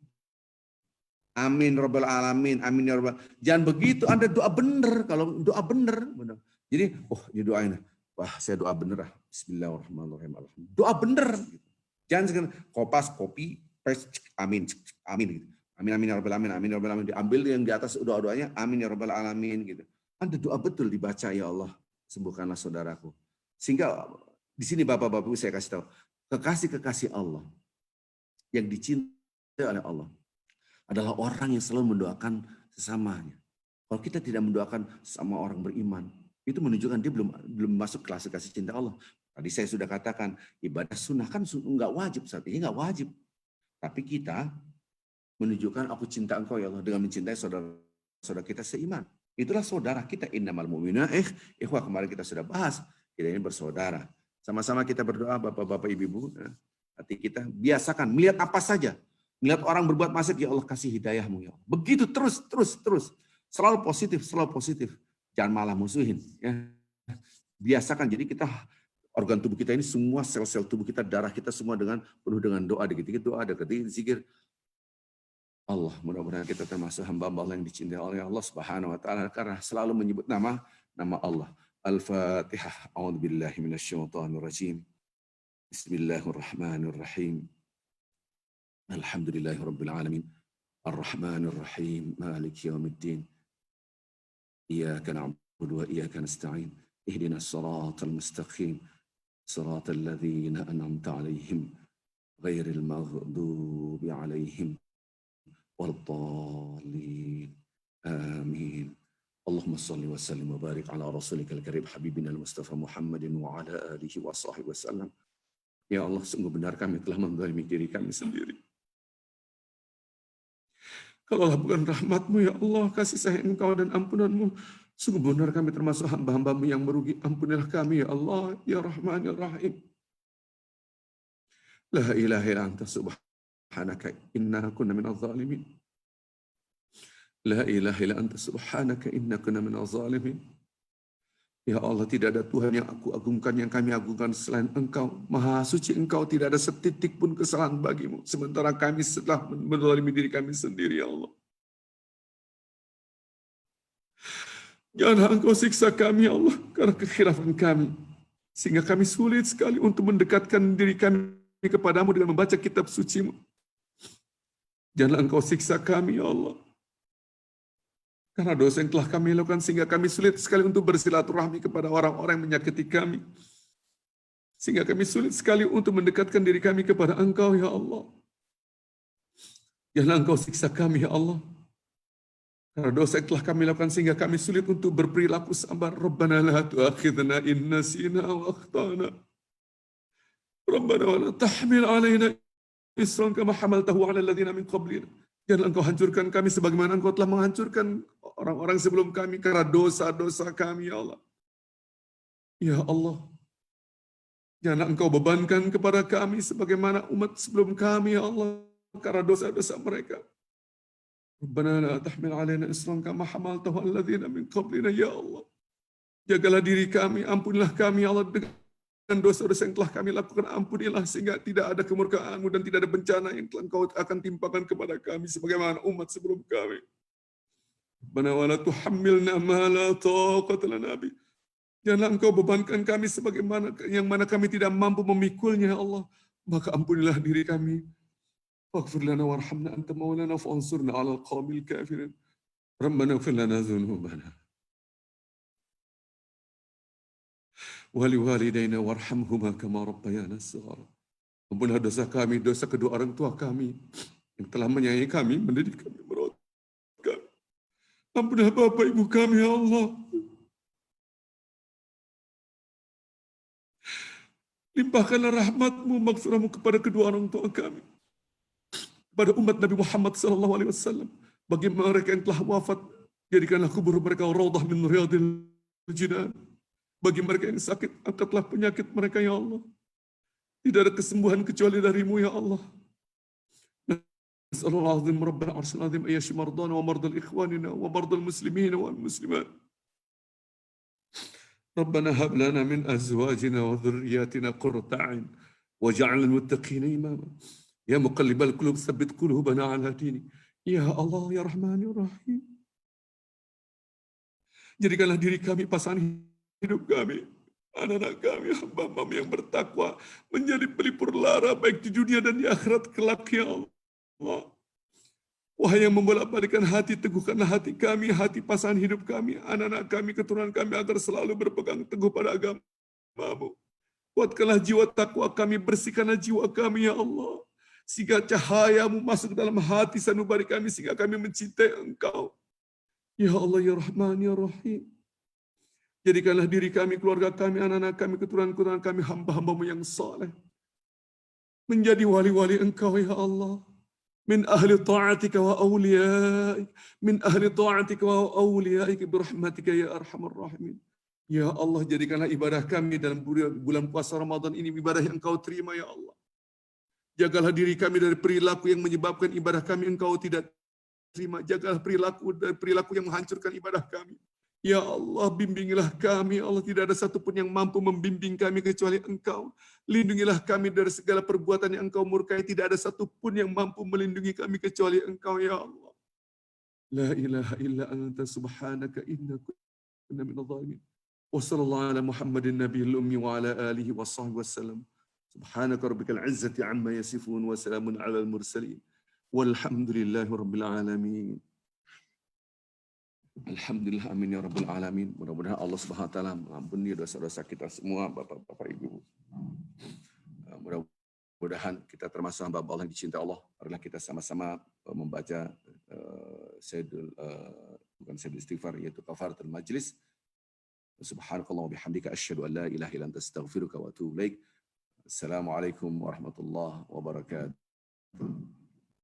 Amin Rabbal Alamin. Amin ya Rabbal. Jangan begitu, Anda doa bener. Kalau doa bener. Jadi, ini doain. Wah, saya doa bener lah. Bismillahirrahmanirrahim. Doa bener. Jangan sekedar kopas, kopi, paste, amin, amin gitu. Amin, amin ya Rabbal Alamin. Amin ya Rabbal Alamin. Diambil yang di atas doa-doanya. Amin ya Rabbal Alamin gitu. Anda doa betul dibaca, ya Allah. Sembuhkanlah saudaraku. Sehingga di sini Bapak-Bapak saya kasih tahu. Kekasih-kekasih Allah yang dicintai oleh Allah adalah orang yang selalu mendoakan sesamanya. Kalau kita tidak mendoakan sama orang beriman, itu menunjukkan dia belum masuk kelas kasih cinta Allah. Tadi saya sudah katakan, ibadah sunnah kan nggak wajib saat ini, nggak wajib. Tapi kita menunjukkan aku cinta engkau ya Allah dengan mencintai saudara-saudara kita seiman. Itulah saudara kita, innamal mu'minuna ikhwah, kemarin kita sudah bahas, kita ini bersaudara. Sama-sama kita berdoa Bapak-Bapak Ibu-Ibu, hati kita biasakan melihat apa saja. Melihat orang berbuat maksiat, ya Allah kasih hidayah-Mu ya Allah. Begitu terus. Selalu positif. Jangan malah musuhin. Ya. Biasakan, jadi kita, organ tubuh kita ini semua, sel-sel tubuh kita, darah kita semua penuh dengan doa. Dikit-dikit doa, dikit-dikit zikir. Allah, mudah-mudahan kita termasuk hamba-hamba Allah yang dicintai oleh Allah Subhanahu wa taala karena selalu menyebut nama Allah. Al-Fatihah. A'udzubillahi minasyaitonir rajim. Bismillahirrahmanirrahim. Alhamdulillahirabbil alamin. Ar-Rahmanir Rahim. Maliki yaumiddin. Iyyaka na'budu wa iyyaka nasta'in. Ihdinas siratal mustaqim. Siratal ladzina an'amta 'alaihim ghairil maghdubi 'alaihim waladdallin. Amin. Allahumma salli wa sallim wa barik ala rasulika al-karim habibina al-Mustafa Muhammadin wa ala alihi wa sahbihi wasallam. Ya Allah, sungguh benar kami telah menzalimi diri kami sendiri. Kalaulah bukan rahmat-Mu ya Allah, kasih sayang Engkau dan ampunan-Mu, sungguh benar kami termasuk hamba-hamba-Mu yang merugi. Ampunilah kami ya Allah, ya Rahman ya Rahim. La ilaha illa anta subhanaka inna kunna minaz zalimin. La ilaha illa anta subhanaka inna kunna minaz zalimin. Ya Allah, tidak ada Tuhan yang aku agungkan, yang kami agungkan selain Engkau. Maha suci Engkau, tidak ada setitik pun kesalahan bagimu. Sementara kami setelah menzalimi diri kami sendiri, ya Allah. Janganlah Engkau siksa kami, ya Allah, karena kekhilafan kami. Sehingga kami sulit sekali untuk mendekatkan diri kami kepadamu dengan membaca kitab suci-Mu. Janganlah Engkau siksa kami, ya Allah. Karena dosa yang telah kami lakukan sehingga kami sulit sekali untuk bersilaturahmi kepada orang-orang yang menyakiti kami. Sehingga kami sulit sekali untuk mendekatkan diri kami kepada Engkau, ya Allah. Janganlah Engkau siksa kami, ya Allah. Karena dosa yang telah kami lakukan sehingga kami sulit untuk berperilaku sabar. Rabbana la tu'akhidna in nasina wa akhtana. Rabbana wa la tahmil alaina isran kama hamaltahu ala alladhina min qablina. Janganlah Engkau hancurkan kami sebagaimana Engkau telah menghancurkan orang-orang sebelum kami karena dosa-dosa kami, ya Allah. Ya Allah, janganlah Engkau bebankan kepada kami sebagaimana umat sebelum kami, ya Allah, karena dosa-dosa mereka. Rabbana la tahmil alaina isran kama hamaltahu ala alladhina min qablina, ya Allah. Jagalah diri kami, ampunilah kami ya Allah dengan dosa-dosa yang telah kami lakukan, ampunilah sehingga tidak ada kemurkaan-Mu dan tidak ada bencana yang telah Engkau akan timpakan kepada kami sebagaimana umat sebelum kami. Rabbana wa la tuhammilna ma la taqata lana bih. Janganlah Engkau bebankan kami sebagaimana yang mana kami tidak mampu memikulnya ya Allah. Maka ampunilah diri kami. Waghfir lana warhamna anta maulana fansurna 'alal qaumil kafirin. Rabbana ighfir lana dzunubana wa liwalidayna warhamhuma kama rabbayana shighara. Ampunilah dosa kami, dosa kedua orang tua kami yang telah menyayangi kami, mendidik kami, merawat kami. Ampunilah Bapak Ibu kami ya Allah. Limpahkanlah rahmat-Mu, maghfirah-Mu kepada kedua orang tua kami, pada umat Nabi Muhammad SAW. Bagi mereka yang telah wafat, jadikanlah kubur mereka raudhah min riyadil jinan. Bagi mereka yang sakit, angkatlah penyakit mereka ya Allah. Tidak ada kesembuhan kecuali dari-Mu ya Allah. Nas'alullah azim rabbal arsyil azim ayyashi mardana wa mardal ikhwanina wa mardal muslimina wal muslimat. ربنا هب لنا من أزواجنا وذرياتنا قرة أعين واجعلنا للمتقين إماما يا مقلب القلوب ثبت قلوبنا على دينك يا الله يا رحمن يا رحيم. Jadikanlah diri kami pasangan hidup kami, anak-anak kami, hamba-Mu yang bertakwa, menjadi pelipur lara baik di dunia dan di akhirat kelak ya Allah. Wahai yang membolak-balikkan hati, teguhkanlah hati kami, hati pasangan hidup kami, anak-anak kami, keturunan kami agar selalu berpegang teguh pada agama-Mu. Kuatkanlah jiwa takwa kami, bersihkanlah jiwa kami ya Allah. Sehingga cahaya-Mu masuk dalam hati sanubari kami, sehingga kami mencintai Engkau. Ya Allah, ya Rahman, ya Rahim. Jadikanlah diri kami, keluarga kami, anak-anak kami, keturunan-keturunan kami, hamba-hamba-Mu yang saleh. Menjadi wali-wali Engkau ya Allah. من أهل طاعتك وأوليائك من أهل طاعتك وأوليائك برحمتك يا أرحم الراحمين. Ya Allah, jadikanlah ibadah kami dalam bulan puasa Ramadan ini ibadah yang Engkau terima ya Allah. Jagalah diri kami dari perilaku yang menyebabkan ibadah kami Engkau tidak terima. Jagalah perilaku yang menghancurkan ibadah kami. Ya Allah, bimbingilah kami. Ya Allah, tidak ada satupun yang mampu membimbing kami kecuali Engkau. Lindungilah kami dari segala perbuatan yang Engkau murkai. Tidak ada satupun yang mampu melindungi kami kecuali Engkau, ya Allah. La ilaha illa anta subhanaka inna kunna minadh dhalimin. Wa sallallahu ala Muhammadin nabiyil ummi wa ala alihi wa sahbihi wasallam. Subhanaka rabbikal izzati amma yasifun wa salamun ala al-mursalin. Walhamdulillahi rabbil alamin. Alhamdulillah, amin ya rabbal alamin. Mudah-mudahan Allah Subhanahu wa taala mengampuni dosa-dosa kita semua, Bapak-bapak Ibu. Mudah-mudahan kita termasuk hamba Allah yang dicintai Allah. Marilah kita sama-sama membaca bukan Sayyidul Istighfar, yaitu Kafaratul Majlis. Subhanakallah wa bihamdika asyhadu an la ilaha illa anta astaghfiruka wa atubu ilaik. Assalamualaikum warahmatullahi wabarakatuh.